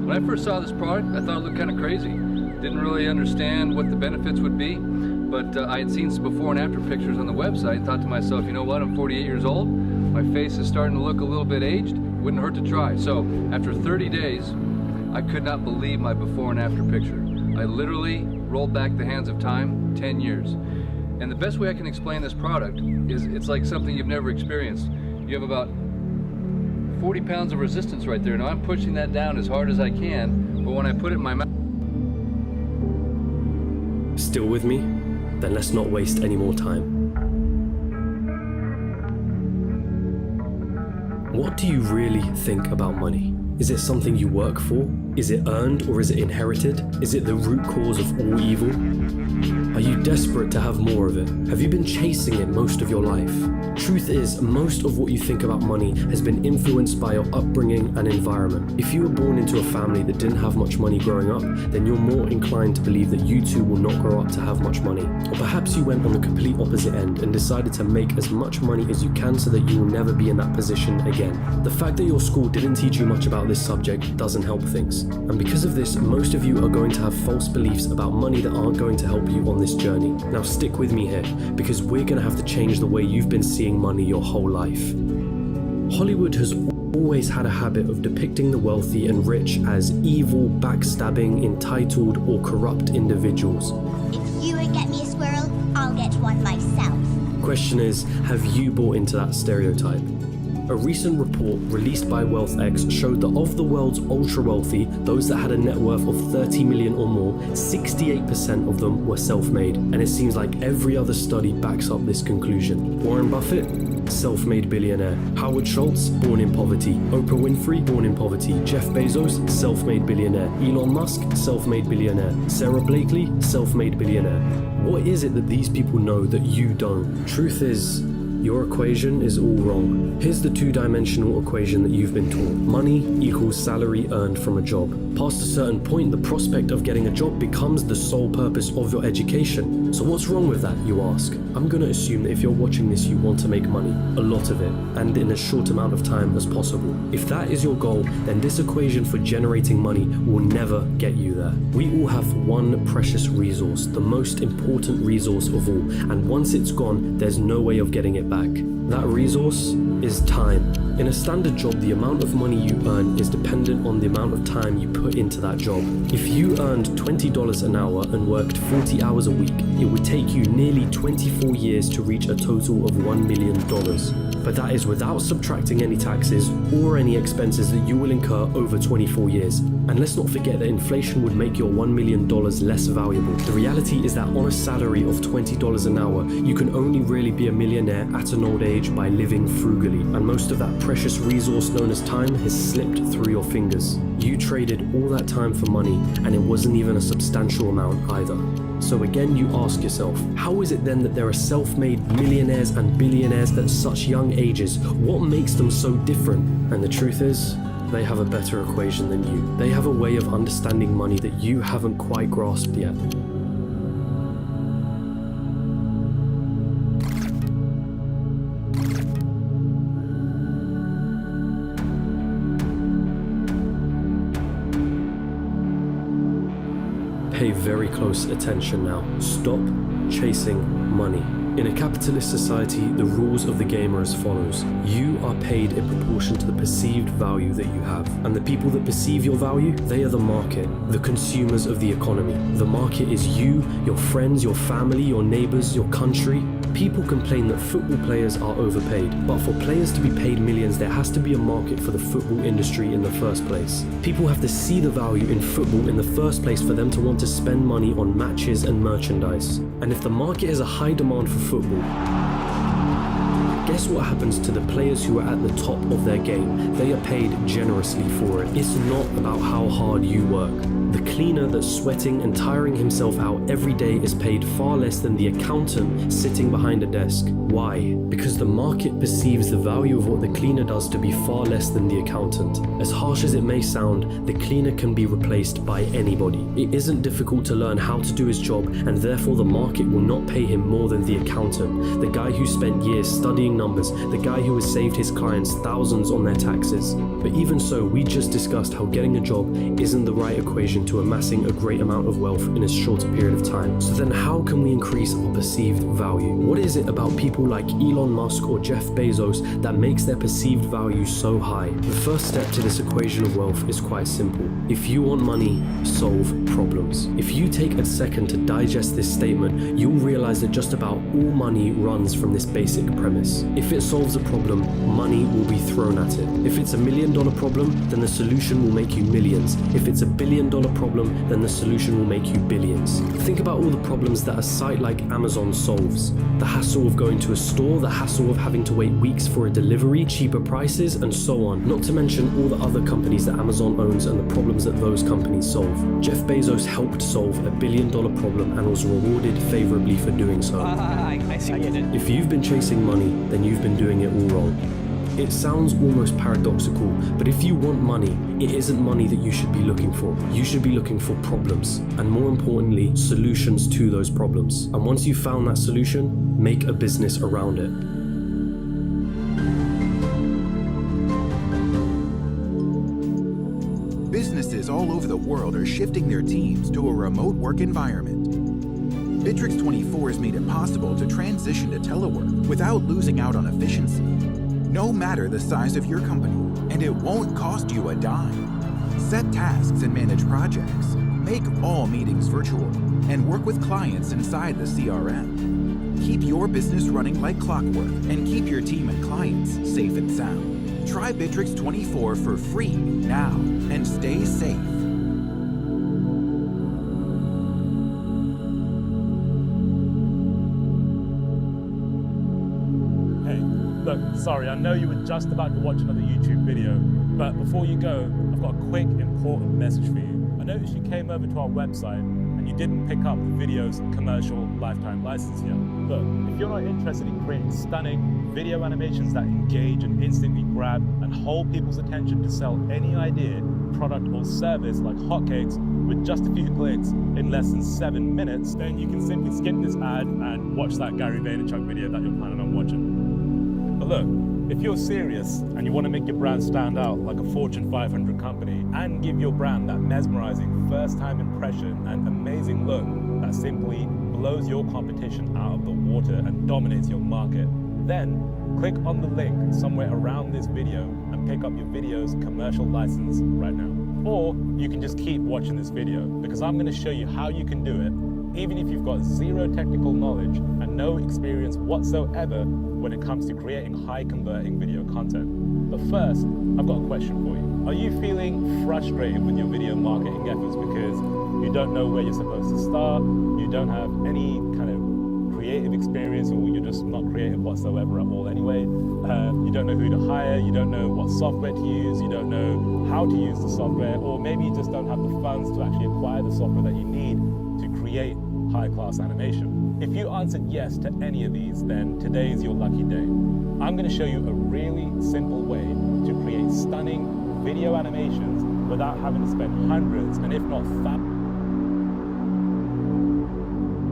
Speaker 15: When I first saw this product, I thought it looked kind of crazy. Didn't really understand what the benefits would be, but I had seen some before and after pictures on the website and thought to myself, you know what, I'm 48 years old, my face is starting to look a little bit aged, wouldn't hurt to try. So after 30 days, I could not believe my before and after picture. I literally rolled back the hands of time 10 years. And the best way I can explain this product is it's like something you've never experienced. You have about 40 pounds of resistance right there. Now I'm pushing that down as hard as I can, but when I put it in my mouth,
Speaker 14: Still with me? Then let's not waste any more time. What do you really think about money? Is it something you work for? Is it earned or is it inherited? Is it the root cause of all evil? Are you desperate to have more of it? Have you been chasing it most of your life? Truth is, most of what you think about money has been influenced by your upbringing and environment. If you were born into a family that didn't have much money growing up, then you're more inclined to believe that you too will not grow up to have much money. Or perhaps you went on the complete opposite end and decided to make as much money as you can so that you will never be in that position again. The fact that your school didn't teach you much about this subject doesn't help things. And because of this, most of you are going to have false beliefs about money that aren't going to help you on this journey. Now stick with me here, because we're going to have to change the way you've been seeing money your whole life. Hollywood has always had a habit of depicting the wealthy and rich as evil, backstabbing, entitled, or corrupt individuals.
Speaker 16: If you won't get me a squirrel, I'll get one myself.
Speaker 14: Question is, have you bought into that stereotype? A recent report released by WealthX showed that of the world's ultra-wealthy, those that had a net worth of 30 million or more, 68% of them were self-made. And it seems like every other study backs up this conclusion. Warren Buffett? Self-made billionaire. Howard Schultz? Born in poverty. Oprah Winfrey? Born in poverty. Jeff Bezos? Self-made billionaire. Elon Musk? Self-made billionaire. Sarah Blakely? Self-made billionaire. What is it that these people know that you don't? Truth is, your equation is all wrong. Here's the two-dimensional equation that you've been taught. Money equals salary earned from a job. Past a certain point, the prospect of getting a job becomes the sole purpose of your education. So what's wrong with that, you ask? I'm going to assume that if you're watching this, you want to make money. A lot of it, and in as short amount of time as possible. If that is your goal, then this equation for generating money will never get you there. We all have one precious resource, the most important resource of all, and once it's gone, there's no way of getting it back. That resource is time. In a standard job, the amount of money you earn is dependent on the amount of time you put into that job. If you earned $20 an hour and worked 40 hours a week, it would take you nearly 24 years to reach a total of $1 million. But that is without subtracting any taxes or any expenses that you will incur over 24 years. And let's not forget that inflation would make your $1 million less valuable. The reality is that on a salary of $20 an hour, you can only really be a millionaire at an old age by living frugally. And most of that precious resource known as time has slipped through your fingers. You traded all that time for money, and it wasn't even a substantial amount either. So again, you ask yourself, how is it then that there are self-made millionaires and billionaires at such young ages? What makes them so different? And the truth is, they have a better equation than you. They have a way of understanding money that you haven't quite grasped yet. Pay very close attention now. Stop chasing money. In a capitalist society, the rules of the game are as follows. You are paid in proportion to the perceived value that you have. And the people that perceive your value, they are the market, the consumers of the economy. The market is you, your friends, your family, your neighbors, your country. People complain that football players are overpaid, but for players to be paid millions, there has to be a market for the football industry in the first place. People have to see the value in football in the first place for them to want to spend money on matches and merchandise. And if the market has a high demand for football, guess what happens to the players who are at the top of their game? They are paid generously for it. It's not about how hard you work. The cleaner that's sweating and tiring himself out every day is paid far less than the accountant sitting behind a desk. Why? Because the market perceives the value of what the cleaner does to be far less than the accountant. As harsh as it may sound, the cleaner can be replaced by anybody. It isn't difficult to learn how to do his job, and therefore the market will not pay him more than the accountant, the guy who spent years studying numbers, the guy who has saved his clients thousands on their taxes. But even so, we just discussed how getting a job isn't the right equation to amassing a great amount of wealth in a shorter period of time. So then how can we increase our perceived value? What is it about people like Elon Musk or Jeff Bezos that makes their perceived value so high? The first step to this equation of wealth is quite simple. If you want money, solve problems. If you take a second to digest this statement, you'll realize that just about all money runs from this basic premise. If it solves a problem, money will be thrown at it. If it's $1 million problem, then the solution will make you millions. If it's $1 billion problem, then the solution will make you billions. Think about all the problems that a site like Amazon solves. The hassle of going to a store, the hassle of having to wait weeks for a delivery, cheaper prices, and so on. Not to mention all the other companies that Amazon owns and the problems that those companies solve. Jeff Bezos helped solve $1 billion problem and was rewarded favorably for doing so.
Speaker 5: I see what you did.
Speaker 14: If you've been chasing money, then you've been doing it all wrong. It sounds almost paradoxical, but if you want money, it isn't money that you should be looking for. You should be looking for problems, and more importantly, solutions to those problems. And once you've found that solution, make a business around it.
Speaker 13: Businesses all over the world are shifting their teams to a remote work environment. Bittrex 24 has made it possible to transition to telework without losing out on efficiency. No matter the size of your company, and it won't cost you a dime. Set tasks and manage projects. Make all meetings virtual and work with clients inside the CRM. Keep your business running like clockwork and keep your team and clients safe and sound. Try Bittrex 24 for free now and stay safe.
Speaker 17: Look, sorry, I know you were just about to watch another YouTube video, but before you go, I've got a quick, important message for you. I noticed you came over to our website and you didn't pick up the video's commercial lifetime license yet. Look, if you're not interested in creating stunning video animations that engage and instantly grab and hold people's attention to sell any idea, product or service like hotcakes with just a few clicks in less than 7 minutes, then you can simply skip this ad and watch that Gary Vaynerchuk video that you're planning on watching. But look, if you're serious and you want to make your brand stand out like a Fortune 500 company and give your brand that mesmerizing first-time impression and amazing look that simply blows your competition out of the water and dominates your market, then click on the link somewhere around this video and pick up your video's commercial license right now. Or you can just keep watching this video because I'm going to show you how you can do it even if you've got zero technical knowledge and no experience whatsoever when it comes to creating high converting video content. But first, I've got a question for you. Are you feeling frustrated with your video marketing efforts because you don't know where you're supposed to start, you don't have any kind of creative experience, or you're just not creative whatsoever at all anyway? You don't know who to hire, you don't know what software to use, you don't know how to use the software, or maybe you just don't have the funds to actually acquire the software that you need to create high-class animation. If you answered yes to any of these, then today is your lucky day. I'm going to show you a really simple way to create stunning video animations without having to spend hundreds and if not thousands.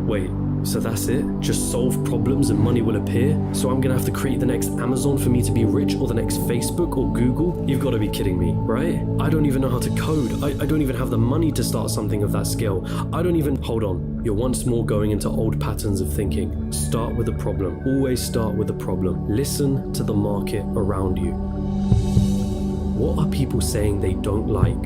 Speaker 14: Wait, so that's it? Just solve problems and money will appear? So I'm gonna have to create the next Amazon for me to be rich, or the next Facebook or Google? You've got to be kidding me, right? I don't even know how to code. I don't even have the money to start something of that scale. Hold on. You're once more going into old patterns of thinking. Start with a problem. Always start with a problem. Listen to the market around you. What are people saying they don't like?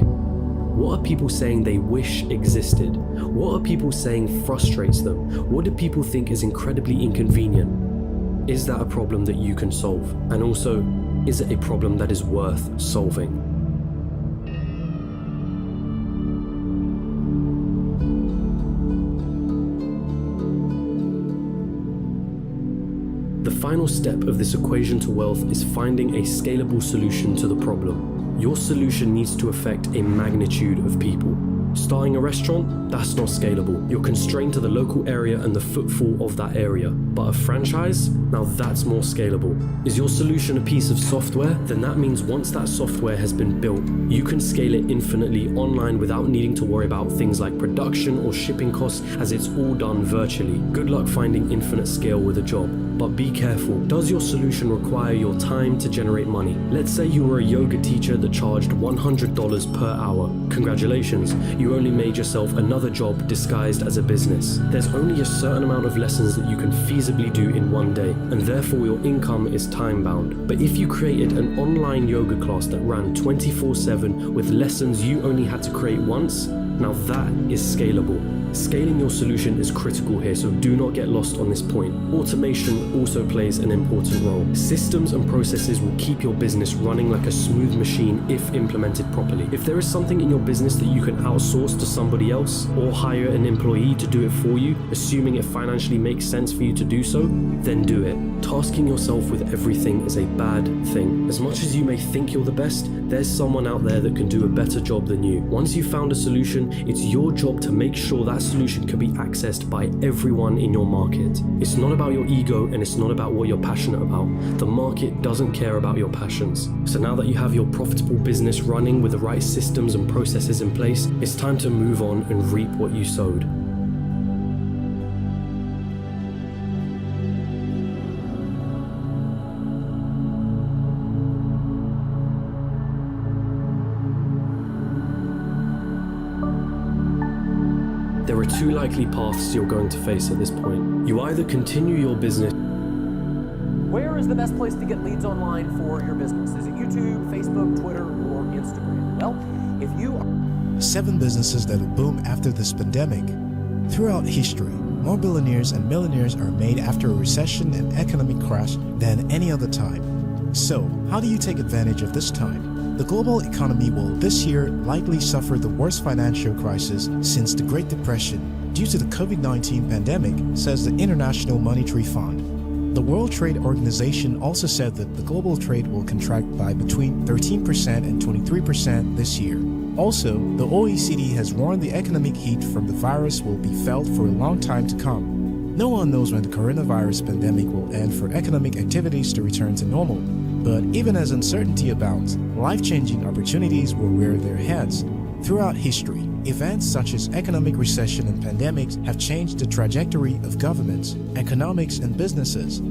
Speaker 14: What are people saying they wish existed? What are people saying frustrates them? What do people think is incredibly inconvenient? Is that a problem that you can solve? And also, is it a problem that is worth solving? The final step of this equation to wealth is finding a scalable solution to the problem. Your solution needs to affect a magnitude of people. Starting a restaurant, that's not scalable. You're constrained to the local area and the footfall of that area. But a franchise, now that's more scalable. Is your solution a piece of software? Then that means once that software has been built, you can scale it infinitely online without needing to worry about things like production or shipping costs, as it's all done virtually. Good luck finding infinite scale with a job. But be careful. Does your solution require your time to generate money? Let's say you were a yoga teacher that charged $100 per hour. Congratulations, you only made yourself another job disguised as a business. There's only a certain amount of lessons that you can feasibly do in one day, and therefore your income is time-bound. But if you created an online yoga class that ran 24/7 with lessons you only had to create once, now that is scalable. Scaling your solution is critical here, so do not get lost on this point. Automation also plays an important role. Systems and processes will keep your business running like a smooth machine if implemented properly. If there is something in your business that you can outsource to somebody else or hire an employee to do it for you, assuming it financially makes sense for you to do so, then do it. Tasking yourself with everything is a bad thing. As much as you may think you're the best, there's someone out there that can do a better job than you. Once you've found a solution, it's your job to make sure that solution can be accessed by everyone in your market. It's not about your ego and it's not about what you're passionate about. The market doesn't care about your passions. So now that you have your profitable business running with the right systems and processes in place, it's time to move on and reap what you sowed. There are two likely paths you're going to face at this point. You either continue your business.
Speaker 20: Where is the best place to get leads online for your business? Is it YouTube, Facebook, Twitter, or Instagram? Well, if you are
Speaker 21: 7 businesses that will boom after this pandemic. Throughout history, more billionaires and millionaires are made after a recession and economic crash than any other time. So, how do you take advantage of this time? The global economy will this year likely suffer the worst financial crisis since the Great Depression due to the COVID-19 pandemic, says the International Monetary Fund. The World Trade Organization also said that the global trade will contract by between 13% and 23% this year. Also, the OECD has warned the economic heat from the virus will be felt for a long time to come. No one knows when the coronavirus pandemic will end for economic activities to return to normal. But even as uncertainty abounds, life-changing opportunities will rear their heads. Throughout history, events such as economic recession and pandemics have changed the trajectory of governments, economics, and businesses.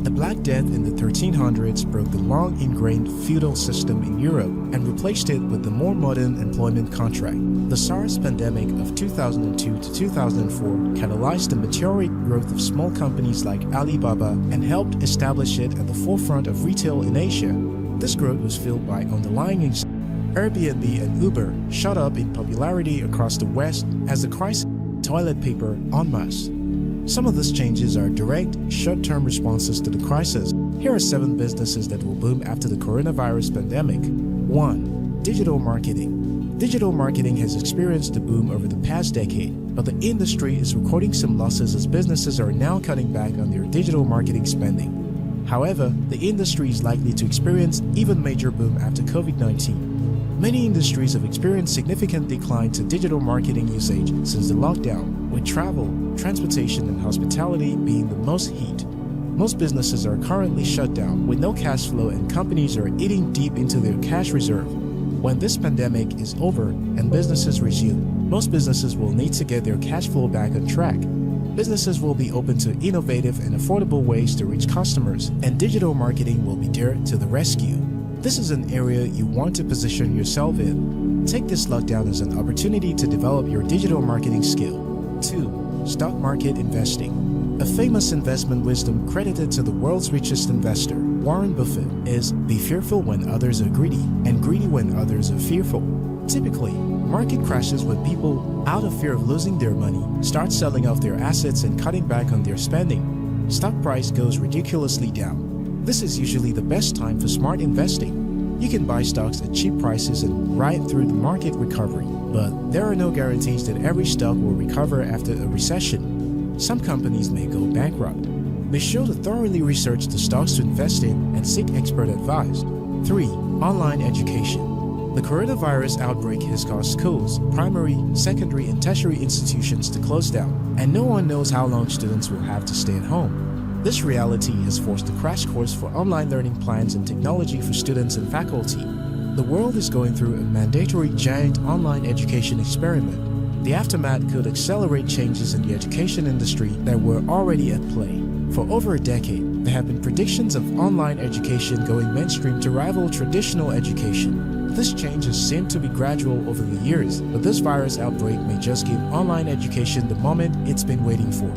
Speaker 21: The Black Death in the 1300s broke the long-ingrained feudal system in Europe and replaced it with the more modern employment contract. The SARS pandemic of 2002 to 2004 catalyzed the meteoric growth of small companies like Alibaba and helped establish it at the forefront of retail in Asia. This growth was fueled by underlying Airbnb and Uber shot up in popularity across the West as the crisis toilet paper en masse. Some of these changes are direct, short-term responses to the crisis. Here are 7 businesses that will boom after the coronavirus pandemic. 1. Digital marketing. Digital marketing has experienced a boom over the past decade, but the industry is recording some losses as businesses are now cutting back on their digital marketing spending. However, the industry is likely to experience even major boom after COVID-19. Many industries have experienced significant decline to digital marketing usage since the lockdown, with travel, transportation, and hospitality being the most hit. Most businesses are currently shut down with no cash flow and companies are eating deep into their cash reserve. When this pandemic is over and businesses resume, most businesses will need to get their cash flow back on track. Businesses will be open to innovative and affordable ways to reach customers, and digital marketing will be there to the rescue. This is an area you want to position yourself in. Take this lockdown as an opportunity to develop your digital marketing skill. 2. Stock market investing. A famous investment wisdom credited to the world's richest investor, Warren Buffett, is be fearful when others are greedy and greedy when others are fearful. Typically, market crashes when people, out of fear of losing their money, start selling off their assets and cutting back on their spending. Stock price goes ridiculously down. This is usually the best time for smart investing. You can buy stocks at cheap prices and ride through the market recovery, but there are no guarantees that every stock will recover after a recession. Some companies may go bankrupt. Be sure to thoroughly research the stocks to invest in and seek expert advice. 3. Online education. The coronavirus outbreak has caused schools, primary, secondary, and tertiary institutions to close down, and no one knows how long students will have to stay at home. This reality has forced a crash course for online learning plans and technology for students and faculty. The world is going through a mandatory giant online education experiment. The aftermath could accelerate changes in the education industry that were already at play. For over a decade, there have been predictions of online education going mainstream to rival traditional education. This change has seemed to be gradual over the years, but this virus outbreak may just give online education the moment it's been waiting for.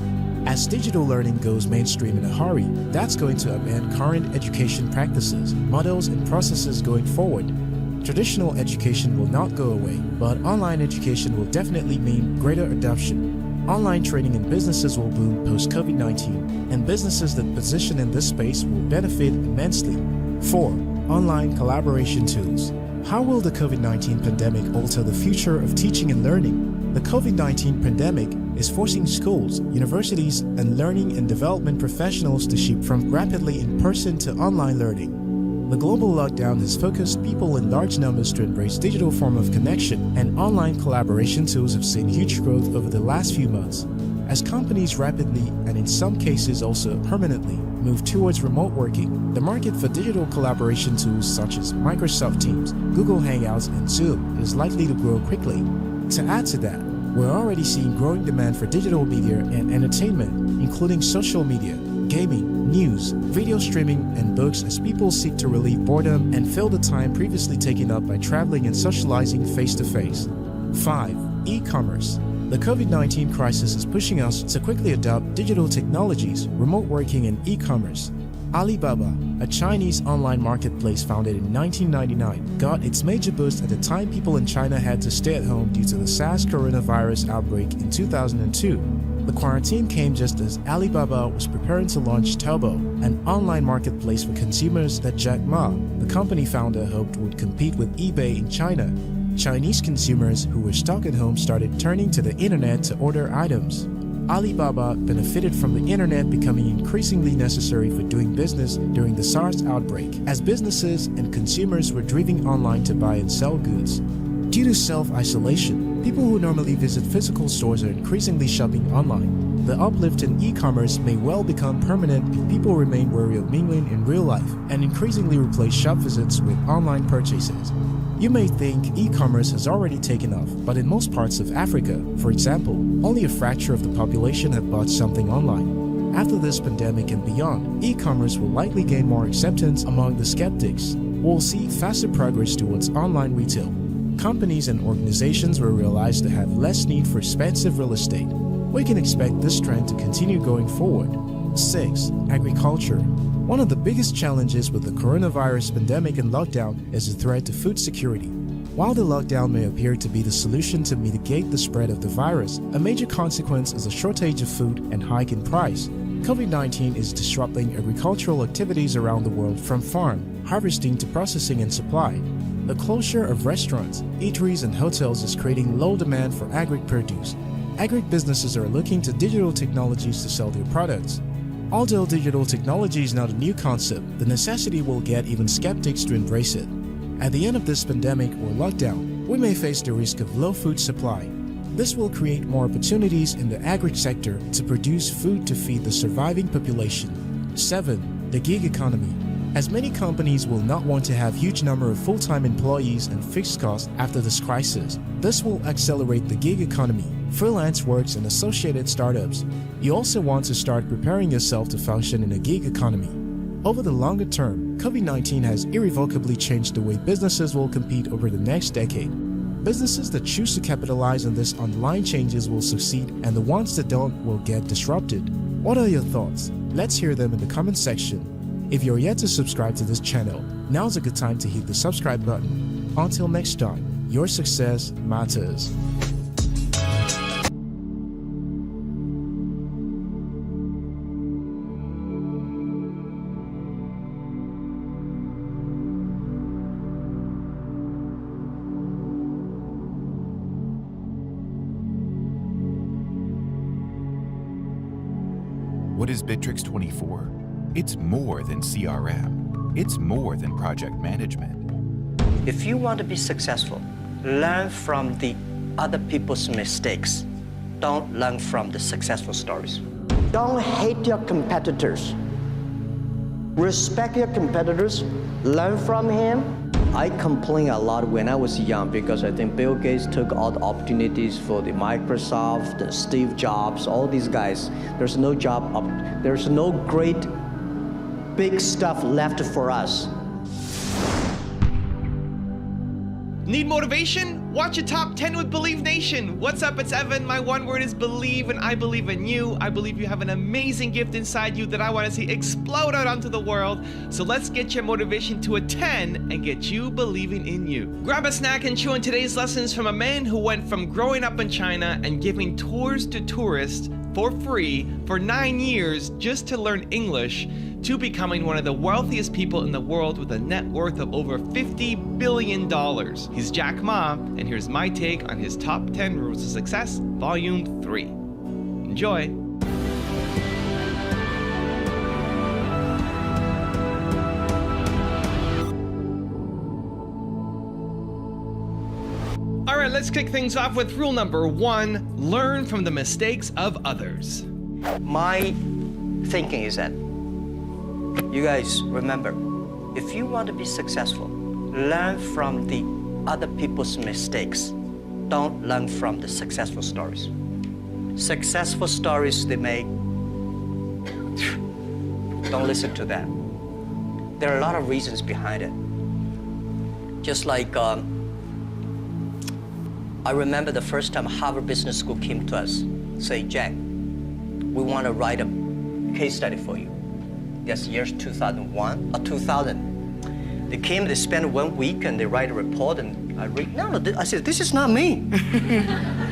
Speaker 21: As digital learning goes mainstream in a hurry, that's going to upend current education practices, models, and processes going forward. Traditional education will not go away, but online education will definitely mean greater adoption. Online training in businesses will boom post-COVID-19, and businesses that position in this space will benefit immensely. 4. Online collaboration tools. How will the COVID-19 pandemic alter the future of teaching and learning? The COVID-19 pandemic is forcing schools, universities, and learning and development professionals to shift from rapidly in-person to online learning. The global lockdown has focused people in large numbers to embrace digital form of connection, and online collaboration tools have seen huge growth over the last few months. As companies rapidly, and in some cases also permanently, move towards remote working, the market for digital collaboration tools such as Microsoft Teams, Google Hangouts, and Zoom is likely to grow quickly. To add to that, we're already seeing growing demand for digital media and entertainment, including social media, gaming, news, video streaming, and books as people seek to relieve boredom and fill the time previously taken up by traveling and socializing face-to-face. 5. E-commerce. The COVID-19 crisis is pushing us to quickly adopt digital technologies, remote working, and e-commerce. Alibaba, a Chinese online marketplace founded in 1999, got its major boost at the time people in China had to stay at home due to the SARS coronavirus outbreak in 2002. The quarantine came just as Alibaba was preparing to launch Taobao, an online marketplace for consumers that Jack Ma, the company founder, hoped would compete with eBay in China. Chinese consumers who were stuck at home started turning to the internet to order items. Alibaba benefited from the internet becoming increasingly necessary for doing business during the SARS outbreak, as businesses and consumers were driven online to buy and sell goods. Due to self-isolation, people who normally visit physical stores are increasingly shopping online. The uplift in e-commerce may well become permanent if people remain wary of mingling in real life and increasingly replace shop visits with online purchases. You may think e-commerce has already taken off, but in most parts of Africa, for example, only a fraction of the population have bought something online. After this pandemic and beyond, e-commerce will likely gain more acceptance among the skeptics. We'll see faster progress towards online retail. Companies and organizations will realize they have less need for expensive real estate. We can expect this trend to continue going forward. 6. Agriculture. One of the biggest challenges with the coronavirus pandemic and lockdown is the threat to food security. While the lockdown may appear to be the solution to mitigate the spread of the virus, a major consequence is a shortage of food and hike in price. COVID-19 is disrupting agricultural activities around the world, from farm, harvesting to processing and supply. The closure of restaurants, eateries, and hotels is creating low demand for agri-produce. Agri-businesses are looking to digital technologies to sell their products. Although digital technology is not a new concept, the necessity will get even skeptics to embrace it. At the end of this pandemic or lockdown, we may face the risk of low food supply. This will create more opportunities in the agri sector to produce food to feed the surviving population. 7. The gig economy. As many companies will not want to have huge number of full-time employees and fixed costs after this crisis, this will accelerate the gig economy, freelance works, and associated startups. You also want to start preparing yourself to function in a gig economy. Over the longer term, COVID-19 has irrevocably changed the way businesses will compete over the next decade. Businesses that choose to capitalize on this online changes will succeed, and the ones that don't will get disrupted. What are your thoughts? Let's hear them in the comment section. If you're yet to subscribe to this channel, now's a good time to hit the subscribe button. Until next time, your success matters.
Speaker 13: What is Bitrix 24? It's more than CRM. It's more than project management.
Speaker 1: If you want to be successful, learn from the other people's mistakes. Don't learn from the successful stories. Don't hate your competitors. Respect your competitors. Learn from him. I complained a lot when I was young because I think Bill Gates took all the opportunities for the Microsoft, the Steve Jobs, all these guys. There's no job up. There's no great big stuff left for us.
Speaker 5: Need motivation? Watch a Top 10 with Believe Nation. What's up? It's Evan. My one word is believe, and I believe in you. I believe you have an amazing gift inside you that I want to see explode out onto the world. So let's get your motivation to a 10 and get you believing in you. Grab a snack and chew on today's lessons from a man who went from growing up in China and giving tours to tourists for free for 9 years just to learn English, to becoming one of the wealthiest people in the world with a net worth of over $50 billion. He's Jack Ma, and here's my take on his Top 10 Rules of Success, Volume 3. Enjoy. All right, let's kick things off with rule number 1, learn from the mistakes of others.
Speaker 1: My thinking is that, you guys remember, if you want to be successful, learn from the other people's mistakes. Don't learn from the successful stories. Successful stories they make, don't listen to that. There are a lot of reasons behind it. Just like, I remember the first time Harvard Business School came to us, say, Jack, we want to write a case study for you. Yes, years 2001 or 2000. They came, they spent 1 week and they write a report and I read, no, I said, this is not me.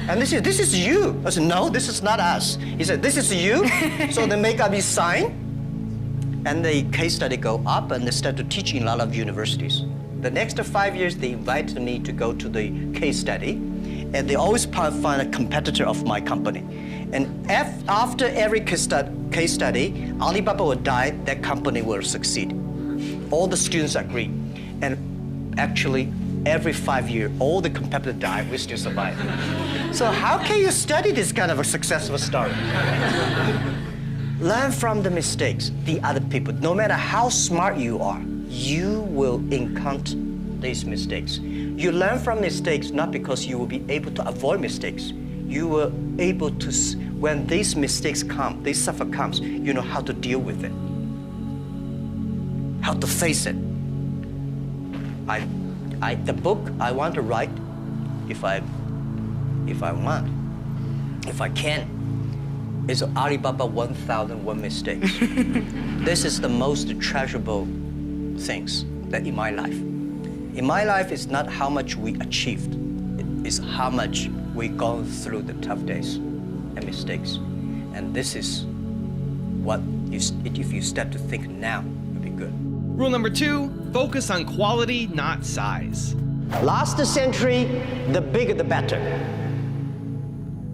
Speaker 1: And they said, this is you. I said, no, this is not us. He said, this is you? So they make up his sign and the case study go up and they start to teach in a lot of universities. The next 5 years, they invited me to go to the case study and they always find a competitor of my company. And after every case study, Alibaba will die, that company will succeed. All the students agree. And actually, every 5 years, all the competitors die, we still survive. So how can you study this kind of a successful story? Learn from the mistakes, the other people. No matter how smart you are, you will encounter these mistakes. You learn from mistakes not because you will be able to avoid mistakes. You were able to, when these mistakes come, this suffer comes, you know how to deal with it, how to face it. The book I want to write, if I can, is Alibaba 1001 Mistakes. This is the most treasurable things that in my life. In my life, it's not how much we achieved, it's how much we've gone through the tough days and mistakes. And this is what, if you start to think now, it'll be good.
Speaker 5: Rule number 2, focus on quality, not size.
Speaker 1: Last century, the bigger the better.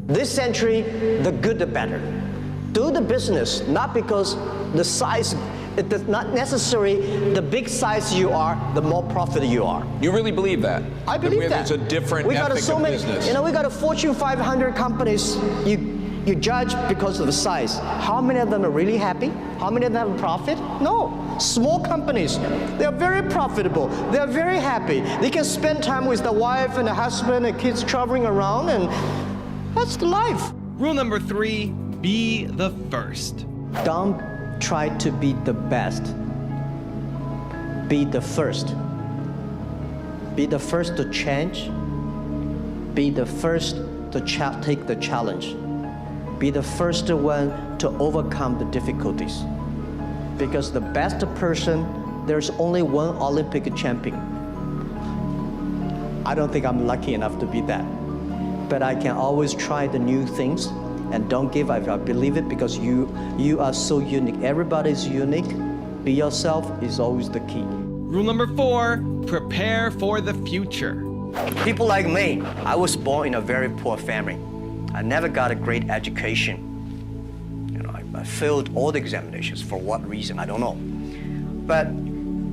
Speaker 1: This century, the good the better. Do the business, not because the size, it does not necessarily the big size you are, the more profit you are.
Speaker 11: You really believe that?
Speaker 1: I believe that.
Speaker 11: There's a different ethic of business.
Speaker 1: You know, we got a Fortune 500 companies, you judge because of the size. How many of them are really happy? How many of them have profit? No. Small companies, they're very profitable. They're very happy. They can spend time with the wife and the husband and kids traveling around, and that's the life.
Speaker 5: Rule number 3, be the first.
Speaker 1: Don't try to be the best. Be the first. Be the first to change. Be the first to take the challenge. Be the first one to overcome the difficulties. Because the best person, there's only one Olympic champion. I don't think I'm lucky enough to be that. But I can always try the new things and don't give up. I believe it because you are so unique. Everybody's unique. Be yourself is always the key.
Speaker 5: Rule number 4, prepare for the future.
Speaker 1: People like me, I was born in a very poor family. I never got a great education. You know, I failed all the examinations. For what reason? I don't know. But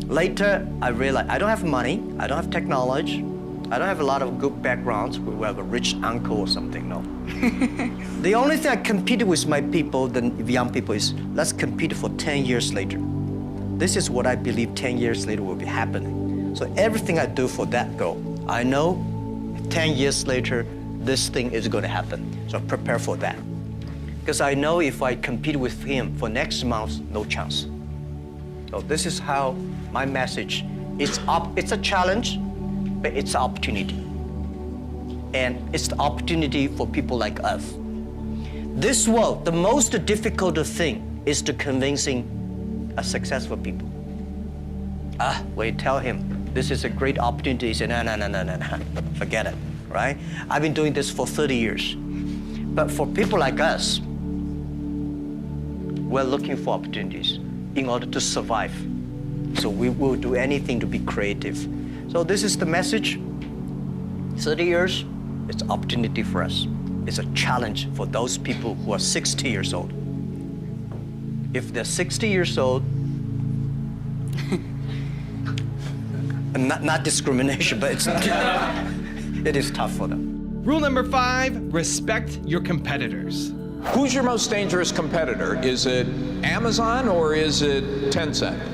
Speaker 1: later, I realized I don't have money. I don't have technology. I don't have a lot of good backgrounds. We have a rich uncle or something, no. The only thing I competed with my people, the young people, is let's compete for 10 years later. This is what I believe 10 years later will be happening. So everything I do for that goal, I know 10 years later, this thing is going to happen. So prepare for that. Because I know if I compete with him for next month, no chance. So this is how my message, it's a challenge, but it's an opportunity. And it's the opportunity for people like us. This world, the most difficult thing is to convincing a successful people. When you tell him, this is a great opportunity, he said, no, forget it, right? I've been doing this for 30 years. But for people like us, we're looking for opportunities in order to survive. So we will do anything to be creative. So this is the message. 30 years, it's an opportunity for us. It's a challenge for those people who are 60 years old. If they're 60 years old, not discrimination, but it is tough for them.
Speaker 5: Rule number 5, respect your competitors.
Speaker 11: Who's your most dangerous competitor? Is it Amazon or is it Tencent?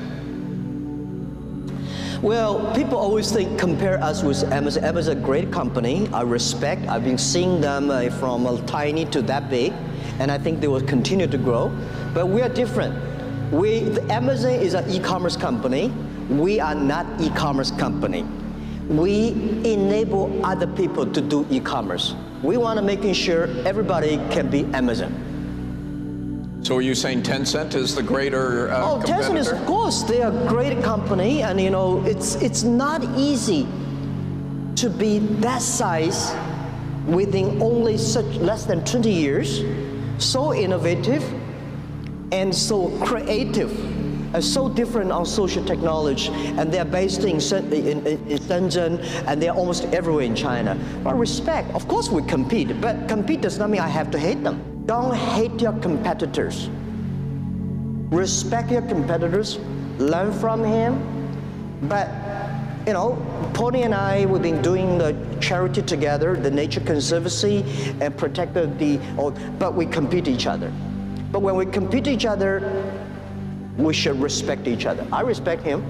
Speaker 1: Well, people always compare us with Amazon. Amazon is a great company. I respect. I've been seeing them from tiny to that big, and I think they will continue to grow. But we are different. Amazon is an e-commerce company. We are not e-commerce company. We enable other people to do e-commerce. We want to make sure everybody can be Amazon.
Speaker 11: So are you saying Tencent is the greater competitor?
Speaker 1: Tencent is, of course, they are a great company, and it's not easy to be that size within only less than 20 years, so innovative and so creative. So different on social technology, and they're based in Shenzhen, and they're almost everywhere in China. But respect, of course we compete, but compete does not mean I have to hate them. Don't hate your competitors. Respect your competitors, learn from him. But, Pony and I, we've been doing the charity together, the Nature Conservancy, and protect but we compete each other. But when we compete each other, we should respect each other. I respect him.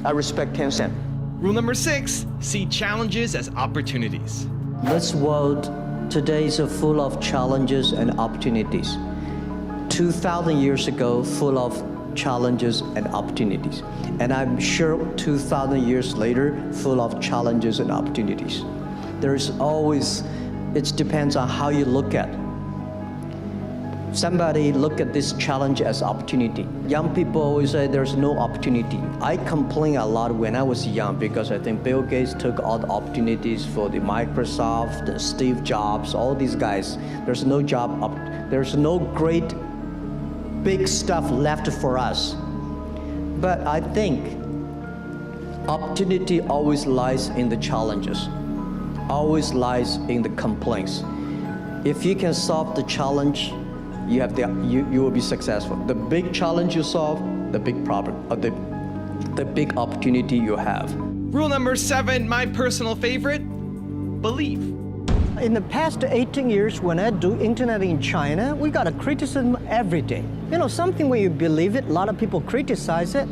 Speaker 1: I respect Tencent.
Speaker 5: Rule number 6, see challenges as opportunities.
Speaker 1: This world today is full of challenges and opportunities. 2,000 years ago, full of challenges and opportunities. And I'm sure 2,000 years later, full of challenges and opportunities. There's always, it depends on how you look at it. Somebody look at this challenge as opportunity. Young people always say there's no opportunity. I complain a lot when I was young because I think Bill Gates took all the opportunities for the Microsoft, the Steve Jobs, all these guys. There's no job, there's no great big stuff left for us. But I think opportunity always lies in the challenges, always lies in the complaints. If you can solve the challenge, you will be successful. The big challenge you solve, the big problem, or the big opportunity you have.
Speaker 5: Rule number 7, my personal favorite, believe.
Speaker 1: In the past 18 years, when I do internet in China, we got a criticism every day. Something when you believe it, a lot of people criticize it,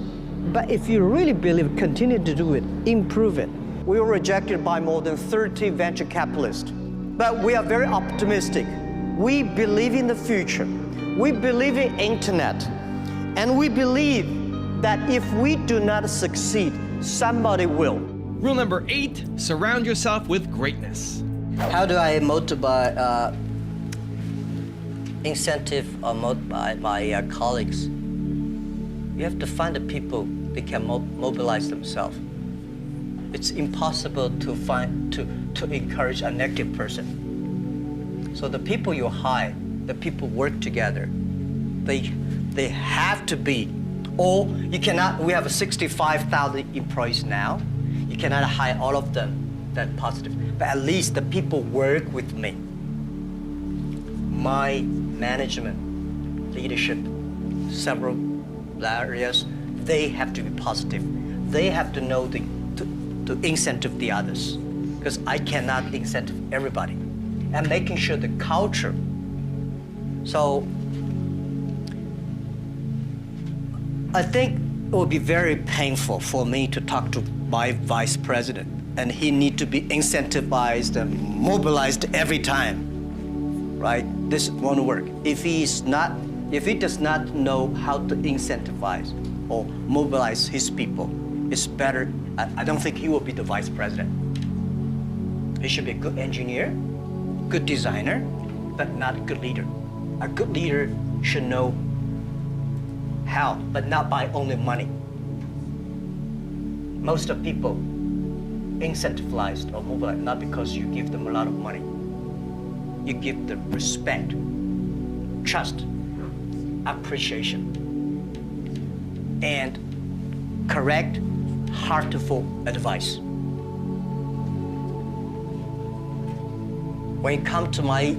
Speaker 1: but if you really believe, continue to do it, improve it. We were rejected by more than 30 venture capitalists, but we are very optimistic. We believe in the future. We believe in internet. And we believe that if we do not succeed, somebody will.
Speaker 5: Rule number 8, surround yourself with greatness.
Speaker 1: How do I motivate, motivate my colleagues? You have to find the people that can mobilize themselves. It's impossible to encourage a negative person. So the people you hire, the people work together, they have to be, or you cannot, we have 65,000 employees now, you cannot hire all of them that positive, but at least the people work with me. My management, leadership, several areas, they have to be positive. They have to know to incentive the others, because I cannot incentive everybody. And making sure the culture. So I think it would be very painful for me to talk to my vice president, and he need to be incentivized and mobilized every time, right? This won't work. If he does not know how to incentivize or mobilize his people, it's better. I don't think he will be the vice president. He should be a good engineer, good designer, but not a good leader. A good leader should know how, but not by only money. Most of people incentivized or mobilized not because you give them a lot of money. You give them respect, trust, appreciation, and correct, heartful advice. When you come to my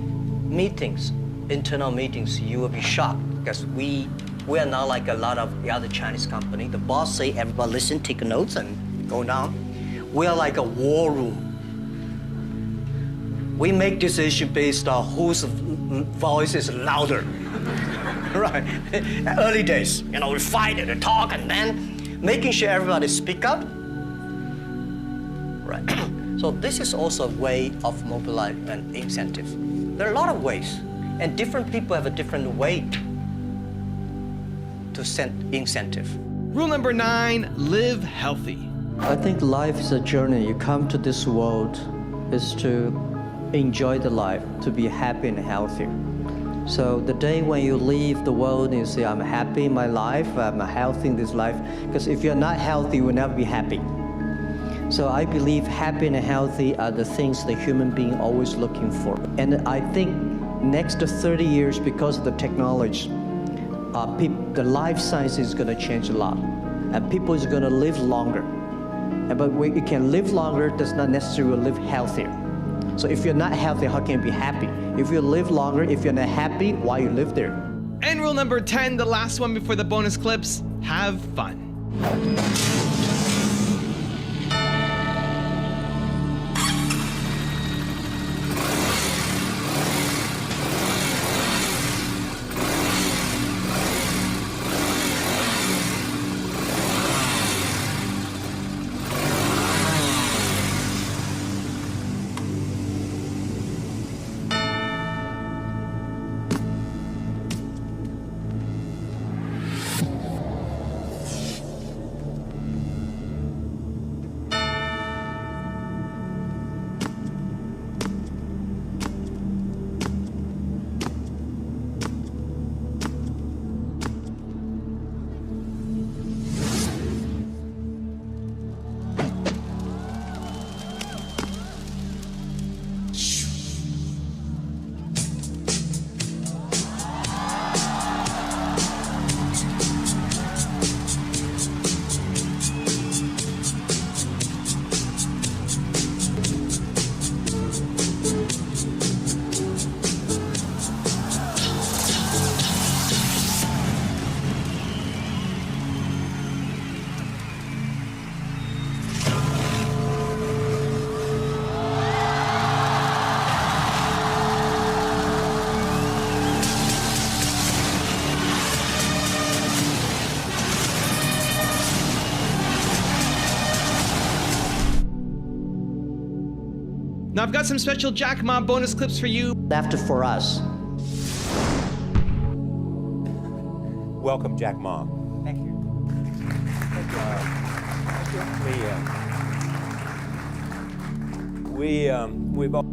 Speaker 1: meetings, internal meetings, you will be shocked because we are not like a lot of the other Chinese company. The boss say everybody listen, take notes, and go down. We are like a war room. We make decisions based on whose voice is louder. Right? Early days, we fight and talk, and then making sure everybody speak up. Right. So this is also a way of mobilize and incentive. There are a lot of ways, and different people have a different way to send incentive.
Speaker 5: Rule number 9, live healthy.
Speaker 1: I think life is a journey. You come to this world is to enjoy the life, to be happy and healthy. So the day when you leave the world and you say, I'm happy in my life, I'm healthy in this life, because if you're not healthy, you will never be happy. So I believe happy and healthy are the things the human being always looking for. And I think next to 30 years, because of the technology, the life science is going to change a lot. And people is going to live longer. But when you can live longer, does not necessarily live healthier. So if you're not healthy, how can you be happy? If you live longer, if you're not happy, why you live there?
Speaker 5: And rule number 10, the last one before the bonus clips, have fun. Now I've got some special Jack Ma bonus clips for you.
Speaker 1: Laughter for us.
Speaker 3: Welcome, Jack Ma.
Speaker 1: Thank you.
Speaker 3: We've all